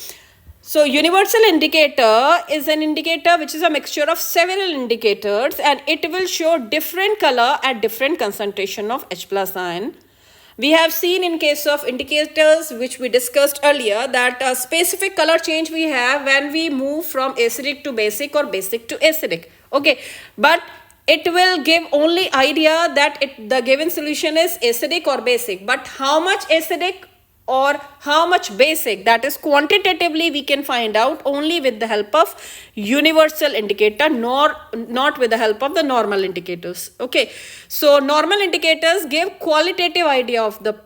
So universal indicator is an indicator which is a mixture of several indicators, and it will show different color at different concentration of H plus ion. We have seen in case of indicators which we discussed earlier that a specific color change we have when we move from acidic to basic or basic to acidic. Okay, but it will give only idea that the given solution is acidic or basic, but how much acidic or how much basic, that is quantitatively we can find out only with the help of universal indicator, not with the help of the normal indicators. Okay, so normal indicators give qualitative idea of the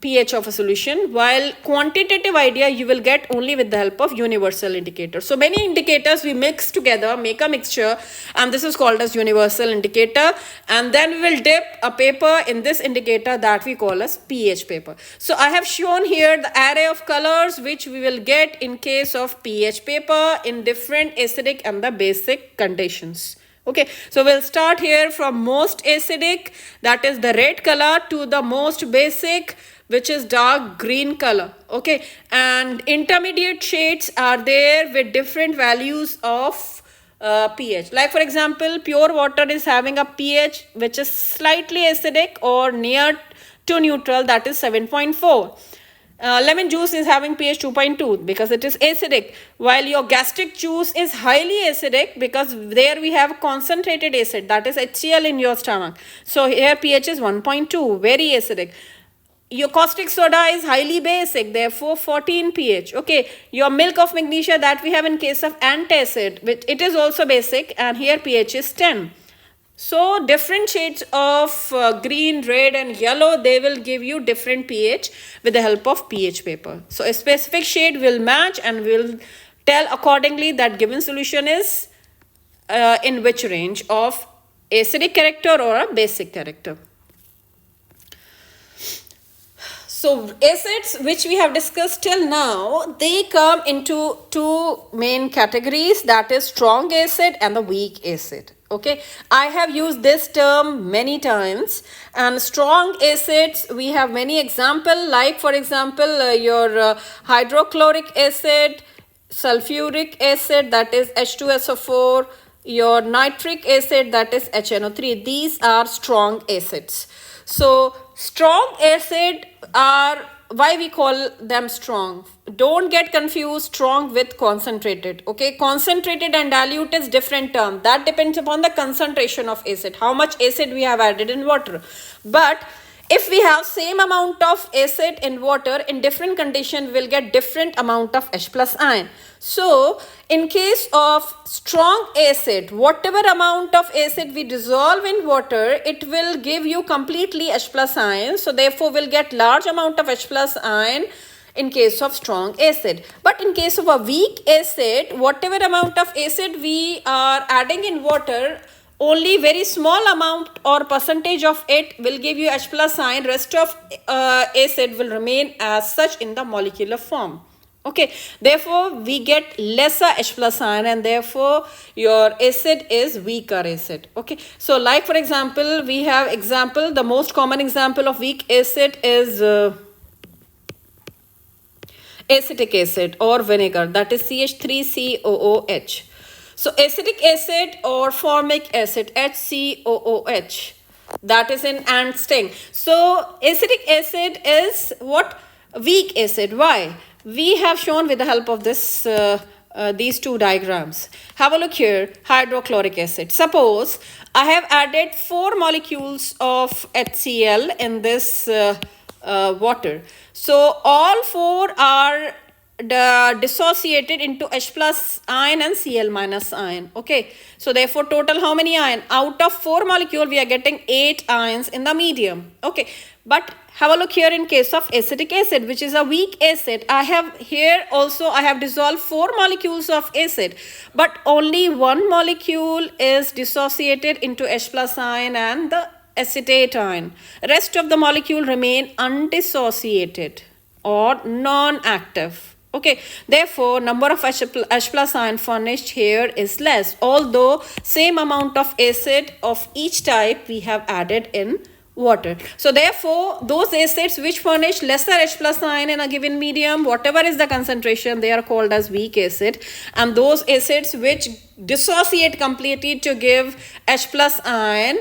pH of a solution, while quantitative idea you will get only with the help of universal indicator. So many indicators we mix together, make a mixture, and this is called as universal indicator, and then we will dip a paper in this indicator that we call as pH paper. So I have shown here the array of colors which we will get in case of pH paper in different acidic and the basic conditions. Okay, so we'll start here from most acidic, that is the red color, to the most basic, which is dark green color. Okay, and intermediate shades are there with different values of pH. Like for example, pure water is having a pH which is slightly acidic or near to neutral, that is 7.4. Lemon juice is having pH 2.2 because it is acidic, while your gastric juice is highly acidic because there we have concentrated acid, that is HCl in your stomach. So here pH is 1.2, very acidic. Your caustic soda is highly basic, therefore 14 pH. Okay, your milk of magnesia that we have in case of antacid, which it is also basic, and here pH is 10. So different shades of green, red and yellow, they will give you different pH with the help of pH paper. So a specific shade will match and will tell accordingly that given solution is in which range of acidic character or a basic character. So acids which we have discussed till now, they come into two main categories, that is strong acid and the weak acid. Okay, I have used this term many times, and strong acids we have many examples, like for example your hydrochloric acid, sulfuric acid, that is H2SO4, your nitric acid, that is HNO3. These are strong acids. So strong acid are, why we call them strong? Don't get confused strong with concentrated. Okay, concentrated and dilute is different term. That depends upon the concentration of acid, how much acid we have added in water. But if we have same amount of acid in water, in different condition we will get different amount of H plus ion. So in case of strong acid, whatever amount of acid we dissolve in water, it will give you completely H plus ion. So therefore we'll get large amount of H plus ion in case of strong acid. But in case of a weak acid, whatever amount of acid we are adding in water, only very small amount or percentage of it will give you H plus ion. Rest of acid will remain as such in the molecular form. Okay, therefore we get lesser H plus ion and therefore your acid is weaker acid. Okay, so like for example, we have example, the most common example of weak acid is acetic acid or vinegar, that is CH3COOH. So acidic acid or formic acid, HCOOH, that is in ant sting. So acidic acid is what? Weak acid. Why? We have shown with the help of this these two diagrams. Have a look here, hydrochloric acid. Suppose I have added 4 molecules of HCl in this water. So all 4 are dissociated into H plus ion and Cl minus ion. Okay, so therefore total how many ion? Out of 4 molecule we are getting 8 ions in the medium. Okay, but have a look here in case of acetic acid, which is a weak acid. I have here also I have dissolved 4 molecules of acid, but only 1 molecule is dissociated into H plus ion and the acetate ion. Rest of the molecule remain undissociated or non-active. Okay, therefore number of H plus ion furnished here is less, although same amount of acid of each type we have added in water. So therefore those acids which furnish lesser H plus ion in a given medium, whatever is the concentration, they are called as weak acid, and those acids which dissociate completely to give H plus ion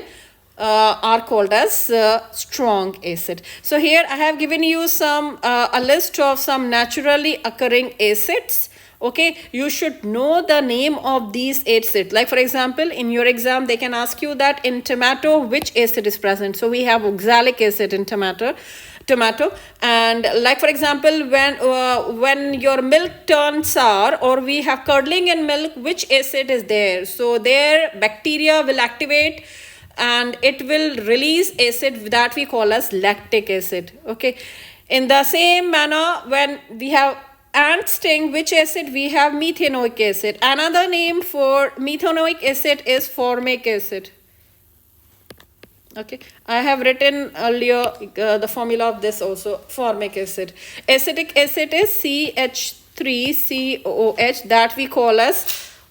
are called as strong acid. So here I have given you some a list of some naturally occurring acids. Okay, you should know the name of these acids. Like for example, in your exam they can ask you that in tomato which acid is present. So we have oxalic acid in tomato. tomato. And like for example, when your milk turns sour or we have curdling in milk, which acid is there? So there bacteria will activate and it will release acid that we call as lactic acid. Okay, in the same manner, when we have ant sting, which acid we have? Methanoic acid. Another name for methanoic acid is formic acid. Okay, I have written earlier the formula of this also, formic acid. Acetic acid is CH3COOH, that we call as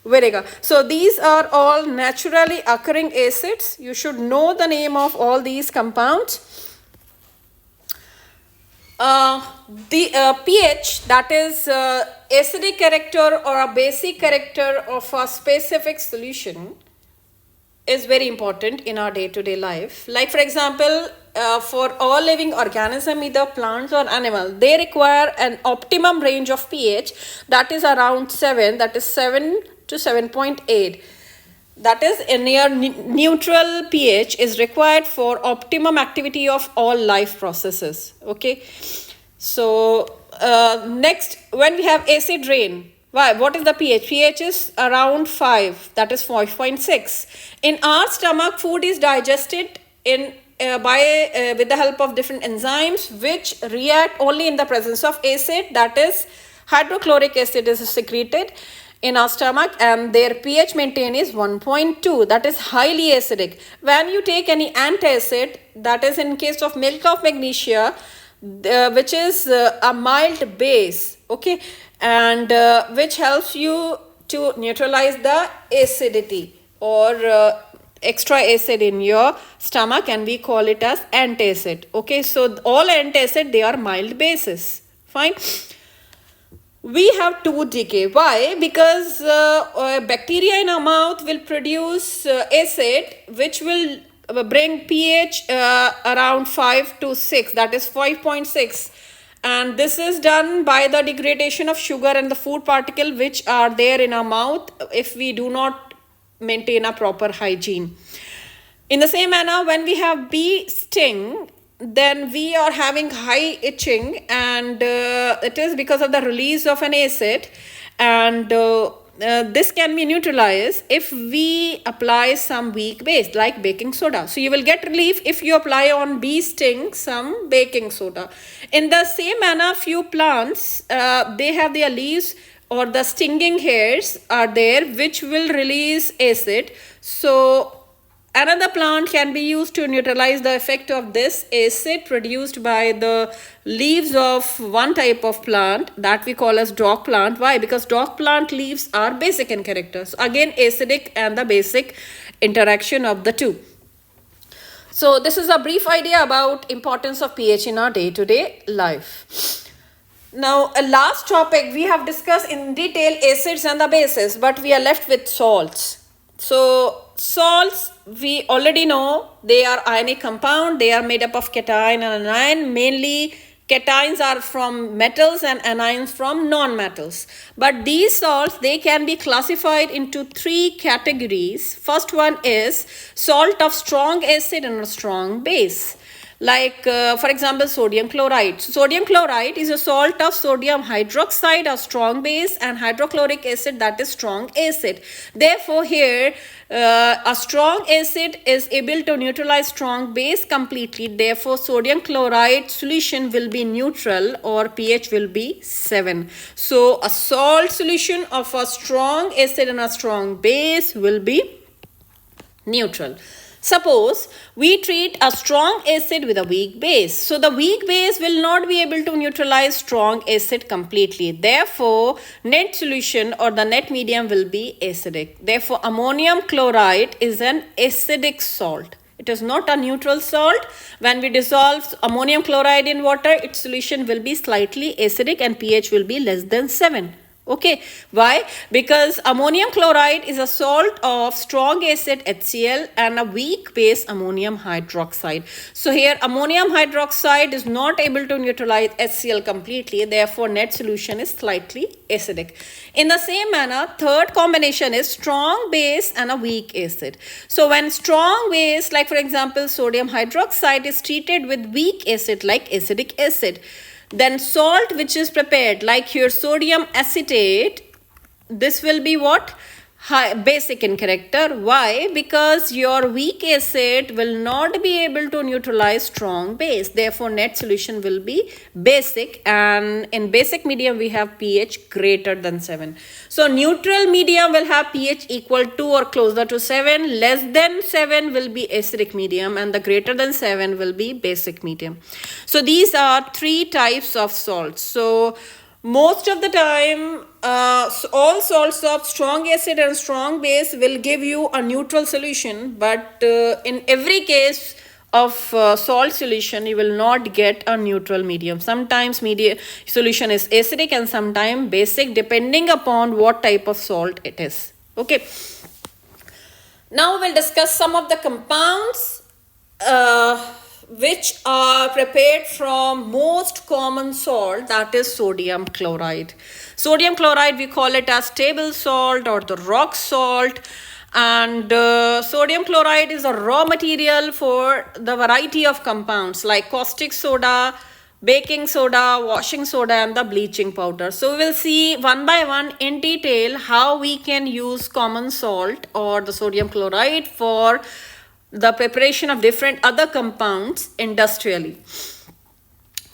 vinegar. So these are all naturally occurring acids. You should know the name of all these compounds. The pH, that is acidic character or a basic character of a specific solution, is very important in our day-to-day life. Like for example, for all living organism, either plants or animal, they require an optimum range of pH that is around 7, that is 7 to 7.8. That is a near neutral pH is required for optimum activity of all life processes. Okay, so next, when we have acid rain, why? What is the pH? pH is around 5, that is 5.6. In our stomach, food is digested with the help of different enzymes which react only in the presence of acid, that is hydrochloric acid is secreted in our stomach, and their pH maintained is 1.2, that is highly acidic. When you take any antacid, that is in case of milk of magnesia, which is a mild base, okay, and which helps you to neutralize the acidity or extra acid in your stomach, and we call it as antacid. Okay, so all antacid, they are mild bases. Fine. We have tooth decay. Why? Because bacteria in our mouth will produce acid which will bring pH around 5 to 6, that is 5.6. And this is done by the degradation of sugar and the food particle which are there in our mouth if we do not maintain a proper hygiene. In the same manner, when we have bee sting, then we are having high itching, and it is because of the release of an acid, and this can be neutralized if we apply some weak base like baking soda. So you will get relief if you apply on bee sting some baking soda. In the same manner, few plants, they have their leaves or the stinging hairs are there which will release acid. So another plant can be used to neutralize the effect of this acid produced by the leaves of one type of plant that we call as dog plant. Why? Because dog plant leaves are basic in character. So again, acidic and the basic interaction of the two. So this is a brief idea about importance of pH in our day-to-day life. Now, a last topic, we have discussed in detail acids and the bases, but we are left with salts. So salts, we already know they are ionic compound. They are made up of cation and anion. Mainly cations are from metals and anions from non-metals. But these salts, they can be classified into 3 categories. First one is salt of strong acid and a strong base. Like for example, sodium chloride. Sodium chloride is a salt of sodium hydroxide, a strong base, and hydrochloric acid, that is strong acid. Therefore here a strong acid is able to neutralize strong base completely. Therefore sodium chloride solution will be neutral or pH will be 7. So a salt solution of a strong acid and a strong base will be neutral. Suppose we treat a strong acid with a weak base. So the weak base will not be able to neutralize strong acid completely. Therefore, net solution or the net medium will be acidic. Therefore, ammonium chloride is an acidic salt. It is not a neutral salt. When we dissolve ammonium chloride in water, its solution will be slightly acidic and pH will be less than 7. Okay, why? Because ammonium chloride is a salt of strong acid HCl and a weak base ammonium hydroxide. So here ammonium hydroxide is not able to neutralize HCl completely, therefore net solution is slightly acidic. In the same manner, third combination is strong base and a weak acid. So when strong base, like for example sodium hydroxide, is treated with weak acid like acetic acid, then salt which is prepared like here sodium acetate, this will be what? Basic in character. Why? Because your weak acid will not be able to neutralize strong base. Therefore, net solution will be basic, and in basic medium we have pH greater than 7. So neutral medium will have pH equal to or closer to 7. Less than 7 will be acidic medium, and the greater than 7 will be basic medium. So these are three types of salts. So most of the time, all salts of strong acid and strong base will give you a neutral solution, but in every case of salt solution, you will not get a neutral medium. Sometimes solution is acidic and sometimes basic, depending upon what type of salt it is. Okay. Now we'll discuss some of the compounds which are prepared from most common salt, that is sodium chloride. Sodium chloride, we call it as table salt or the rock salt, and sodium chloride is a raw material for the variety of compounds like caustic soda, baking soda, washing soda, and the bleaching powder. So we will see one by one in detail how we can use common salt or the sodium chloride for the preparation of different other compounds industrially.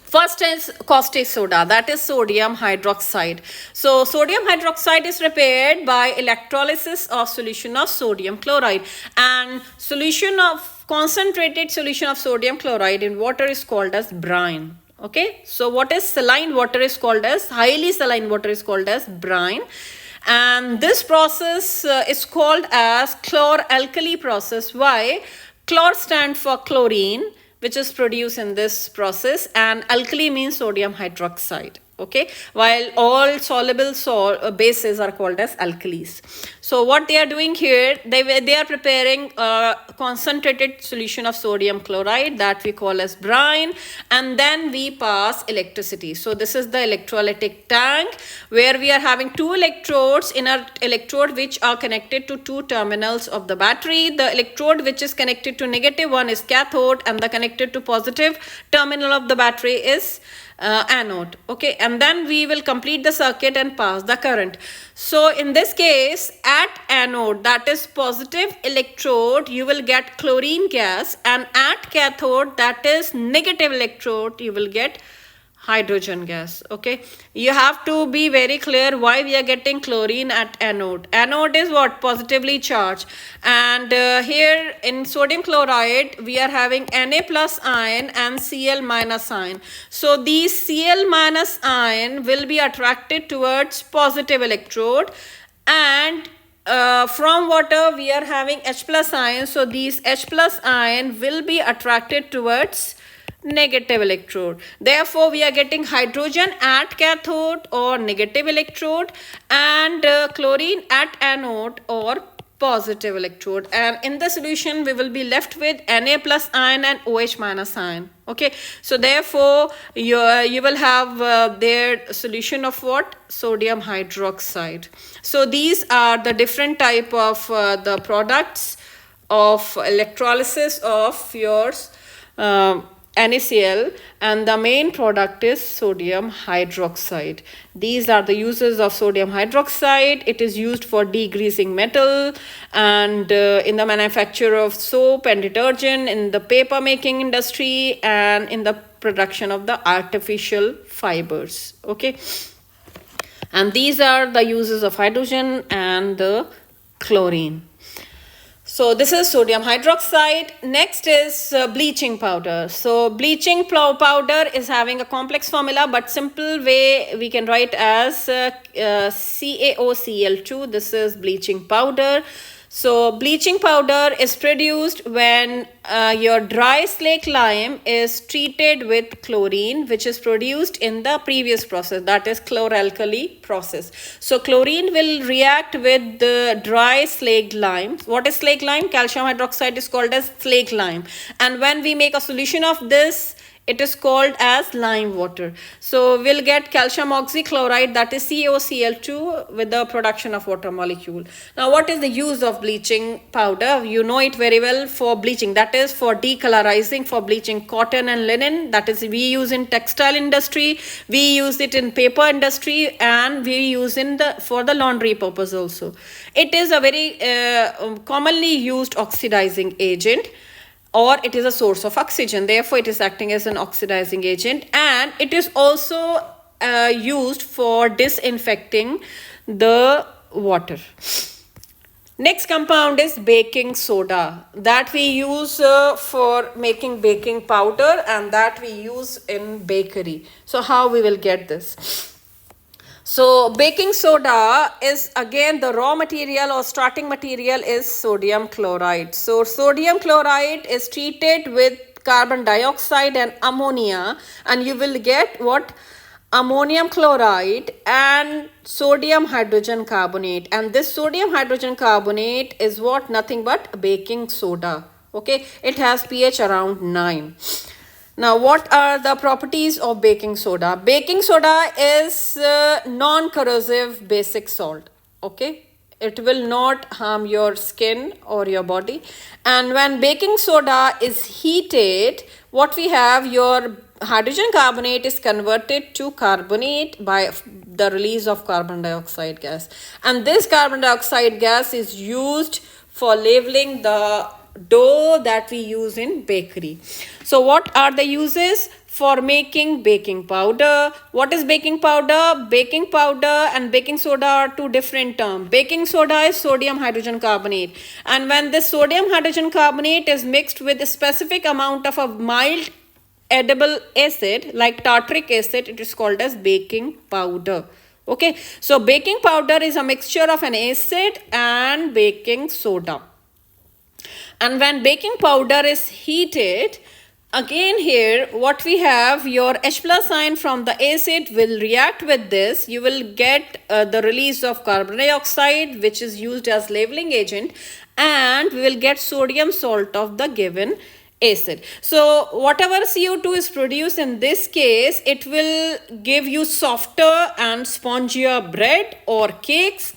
First is caustic soda, that is sodium hydroxide. So sodium hydroxide is prepared by electrolysis of solution of sodium chloride, and concentrated solution of sodium chloride in water is called as brine. Okay, so what is saline water is called as, highly saline water is called as brine. And this process is called as chloralkali process. Why? Chlor stands for chlorine, which is produced in this process, and alkali means sodium hydroxide. Okay, while all soluble bases are called as alkalis. So what they are doing here, they are preparing a concentrated solution of sodium chloride that we call as brine, and then we pass electricity. So this is the electrolytic tank where we are having two electrodes, inner electrode which are connected to two terminals of the battery. The electrode which is connected to -1 is cathode, and the connected to positive terminal of the battery is anode. Okay, and then we will complete the circuit and pass the current. So in this case, at anode, that is positive electrode, you will get chlorine gas, and at cathode, that is negative electrode, you will get hydrogen gas. Okay, you have to be very clear why we are getting chlorine at anode. Anode is what? Positively charged. And here in sodium chloride we are having Na plus ion and Cl minus ion. So these Cl minus ion will be attracted towards positive electrode, and from water we are having H plus ion. So these H plus ion will be attracted towards negative electrode. Therefore, we are getting hydrogen at cathode or negative electrode, and chlorine at anode or positive electrode. And in the solution, we will be left with Na plus ion and OH minus ion. Okay, so therefore, you will have their solution of what? Sodium hydroxide. So these are the different type of the products of electrolysis of yours. NaCl, and the main product is sodium hydroxide. These are the uses of sodium hydroxide. It is used for degreasing metal, and in the manufacture of soap and detergent, in the paper making industry, and in the production of the artificial fibers. Okay, and these are the uses of hydrogen and the chlorine. So this is sodium hydroxide. Next is bleaching powder. So bleaching powder is having a complex formula, but simple way we can write as CaOCl2. This is bleaching powder. So bleaching powder is produced when your dry slaked lime is treated with chlorine, which is produced in the previous process, that is chloralkali process. So chlorine will react with the dry slaked lime. What is slaked lime? Calcium hydroxide is called as slaked lime. And when we make a solution of this, it is called as lime water. So we'll get calcium oxychloride, that is CaOCl2, with the production of water molecule. Now what is the use of bleaching powder? You know it very well. For bleaching, that is for decolorizing, for bleaching cotton and linen, that is we use in textile industry, we use it in paper industry, and we use in the for the laundry purpose also. It is a very commonly used oxidizing agent, or it is a source of oxygen. Therefore, it is acting as an oxidizing agent, and it is also used for disinfecting the water. Next compound is baking soda, that we use for making baking powder, and that we use in bakery. So how we will get this? So baking soda is again the raw material or starting material is sodium chloride. So sodium chloride is treated with carbon dioxide and ammonia, and you will get what? Ammonium chloride and sodium hydrogen carbonate. And this sodium hydrogen carbonate is what? Nothing but baking soda. Okay, it has pH around 9. Now, what are the properties of baking soda? Baking soda is non-corrosive basic salt. Okay, it will not harm your skin or your body. And when baking soda is heated, what we have, your hydrogen carbonate is converted to carbonate by the release of carbon dioxide gas. And this carbon dioxide gas is used for leveling the dough that we use in bakery. So what are the uses for making baking powder? What is baking powder? Baking powder and baking soda are two different terms. Baking soda is sodium hydrogen carbonate, and when this sodium hydrogen carbonate is mixed with a specific amount of a mild edible acid like tartaric acid, it is called as baking powder. Okay, so baking powder is a mixture of an acid and baking soda. And when baking powder is heated, again here what we have, your H plus ion from the acid will react with this. You will get the release of carbon dioxide, which is used as leveling agent, and we will get sodium salt of the given acid. So whatever CO2 is produced in this case, it will give you softer and spongier bread or cakes.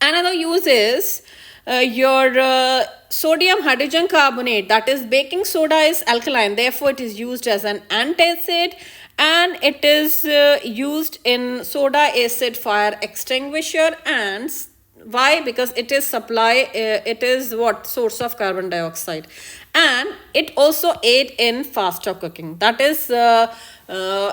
Another use is your sodium hydrogen carbonate, that is baking soda is alkaline, therefore it is used as an antacid, and it is used in soda acid fire extinguisher. And why? Because it is it is what? Source of carbon dioxide, and it also aid in faster cooking, that is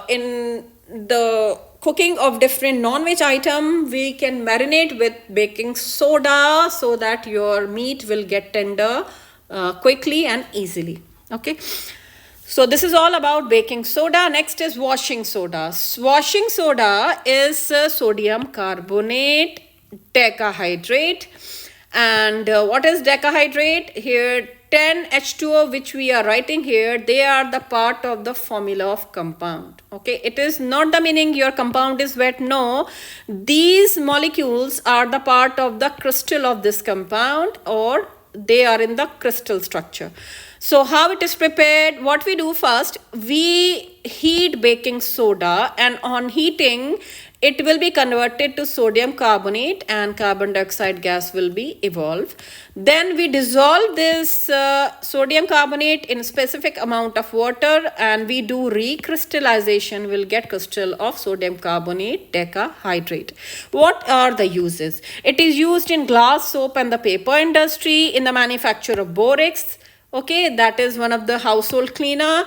in the cooking of different non-veg item, we can marinate with baking soda so that your meat will get tender quickly and easily. Okay, so this is all about baking soda. Next is washing soda. Washing soda is sodium carbonate decahydrate. And what is decahydrate? Here 10H2O, which we are writing here, they are the part of the formula of compound. Okay, it is not the meaning your compound is wet. No, these molecules are the part of the crystal of this compound, or they are in the crystal structure. So how it is prepared? What we do first, we heat baking soda, and on heating it will be converted to sodium carbonate and carbon dioxide gas will be evolved. Then we dissolve this sodium carbonate in a specific amount of water, and we do recrystallization. We'll get crystal of sodium carbonate decahydrate. What are the uses? It is used in glass, soap and the paper industry, in the manufacture of borax. Okay, that is one of the household cleaner,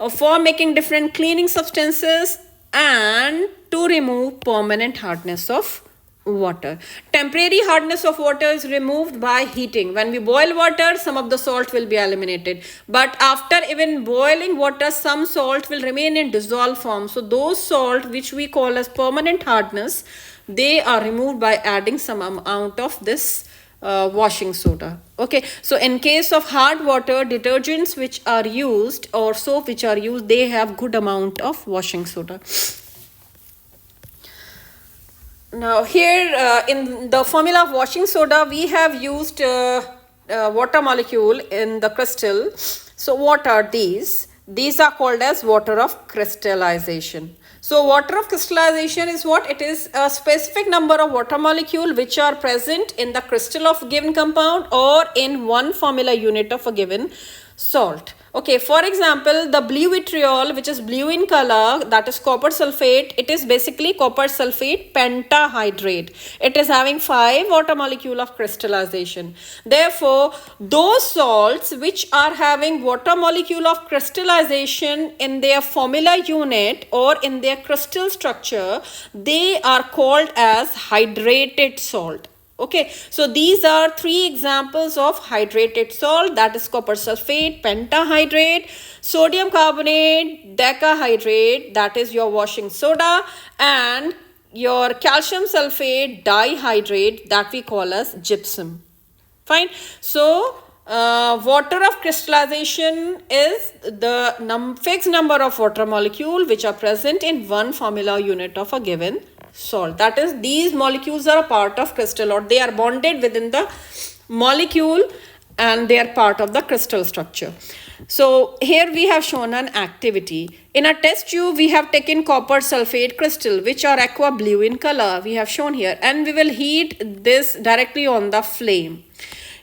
for making different cleaning substances, and to remove permanent hardness of water. Temporary hardness of water is removed by heating. When we boil water, some of the salt will be eliminated, but after even boiling water, some salt will remain in dissolved form. So those salt which we call as permanent hardness, they are removed by adding some amount of this washing soda. Okay, so in case of hard water, detergents which are used or soap which are used, they have good amount of washing soda. Now here in the formula of washing soda, we have used water molecule in the crystal. So what are these? These are called as water of crystallization. So water of crystallization is what? It is a specific number of water molecule which are present in the crystal of a given compound or in one formula unit of a given salt. Okay, for example, the blue vitriol, which is blue in color, that is copper sulfate. It is basically copper sulfate pentahydrate. It is having 5 water molecule of crystallization. Therefore, those salts which are having water molecule of crystallization in their formula unit or in their crystal structure, they are called as hydrated salt. Okay, so these are 3 examples of hydrated salt, that is copper sulfate, pentahydrate, sodium carbonate, decahydrate, that is your washing soda, and your calcium sulfate dihydrate, that we call as gypsum. Fine. So water of crystallization is the fixed number of water molecule which are present in one formula unit of a given salt. That is, these molecules are a part of crystal, or they are bonded within the molecule and they are part of the crystal structure. So here we have shown an activity. In a test tube, we have taken copper sulfate crystal which are aqua blue in color. We have shown here, and we will heat this directly on the flame.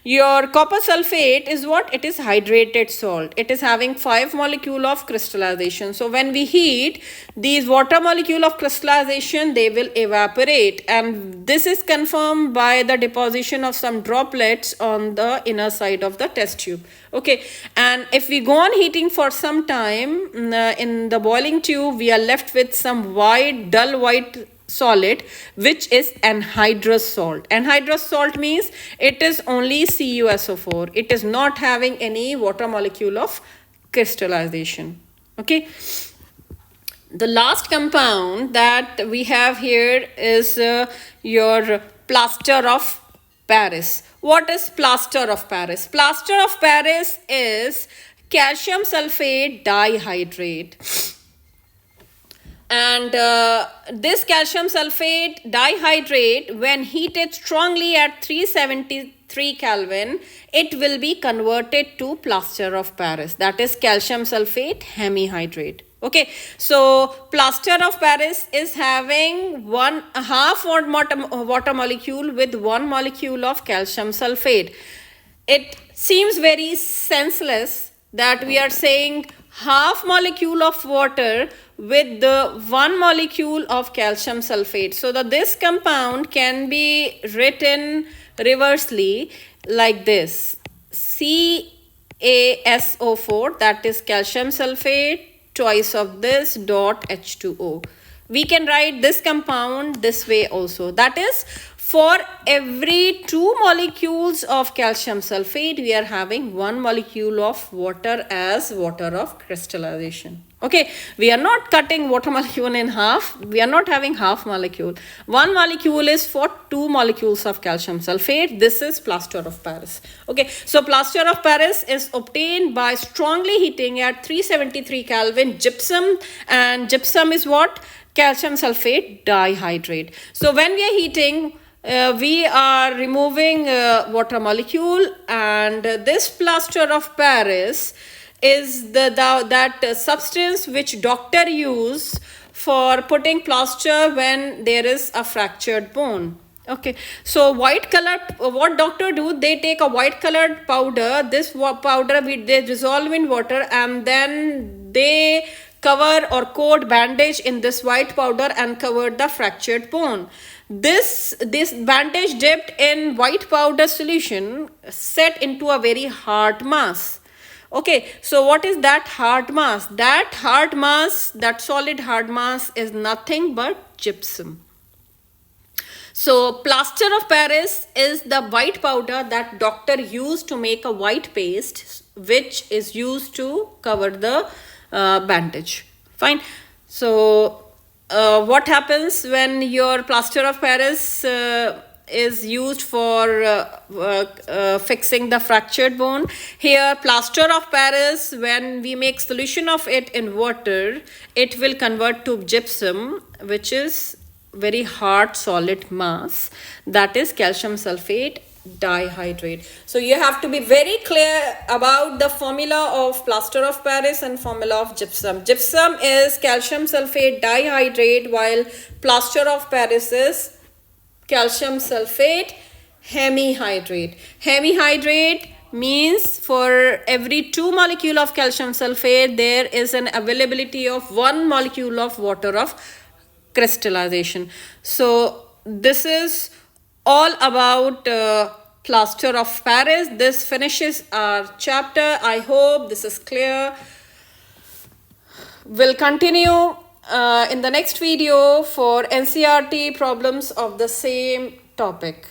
Your copper sulfate is what? It is hydrated salt. It is having 5 molecule of crystallization. So when we heat, these water molecule of crystallization, they will evaporate, and this is confirmed by the deposition of some droplets on the inner side of the test tube. Okay, and if we go on heating for some time in the boiling tube, we are left with some white, dull white solid, which is anhydrous salt. Anhydrous salt means it is only CuSO4. It is not having any water molecule of crystallization. Okay. The last compound that we have here is your plaster of Paris. What is plaster of Paris? Plaster of Paris is calcium sulfate dihydrate. And this calcium sulfate dihydrate, when heated strongly at 373 Kelvin, it will be converted to plaster of Paris. That is calcium sulfate hemihydrate. Okay, so plaster of Paris is having half water molecule with 1 molecule of calcium sulfate. It seems very senseless that we are saying half molecule of water with the 1 molecule of calcium sulfate. So that this compound can be written reversely like this: CaSO4, that is calcium sulfate, twice of this dot H2O. We can write this compound this way also. That is, for every 2 molecules of calcium sulfate, we are having 1 molecule of water as water of crystallization. Okay, we are not cutting water molecule in half. We are not having half molecule. 1 molecule is for 2 molecules of calcium sulfate. This is plaster of Paris. Okay, so plaster of Paris is obtained by strongly heating at 373 Kelvin gypsum, and gypsum is what? Calcium sulfate dihydrate. So when we are heating, we are removing water molecule, and this plaster of Paris is that substance which doctor use for putting plaster when there is a fractured bone. Okay, so white color, what doctor do? They take a white colored powder. This powder they dissolve in water, and then they cover or coat bandage in this white powder and cover the fractured bone. This bandage dipped in white powder solution set into a very hard mass. Okay, so what is that hard mass? That hard mass, that solid hard mass is nothing but gypsum. So plaster of Paris is the white powder that doctor used to make a white paste, which is used to cover the bandage. Fine. So what happens when your plaster of Paris is used for fixing the fractured bone. Here, plaster of Paris, when we make solution of it in water, it will convert to gypsum, which is very hard solid mass, that is calcium sulfate dihydrate. So you have to be very clear about the formula of plaster of Paris and formula of gypsum. Gypsum is calcium sulfate dihydrate, while plaster of Paris is calcium sulfate hemihydrate. Hemihydrate means for every 2 molecule of calcium sulfate there is an availability of 1 molecule of water of crystallization. So this is all about plaster of Paris. This finishes our chapter. I hope this is clear. We'll continue in the next video for NCERT problems of the same topic.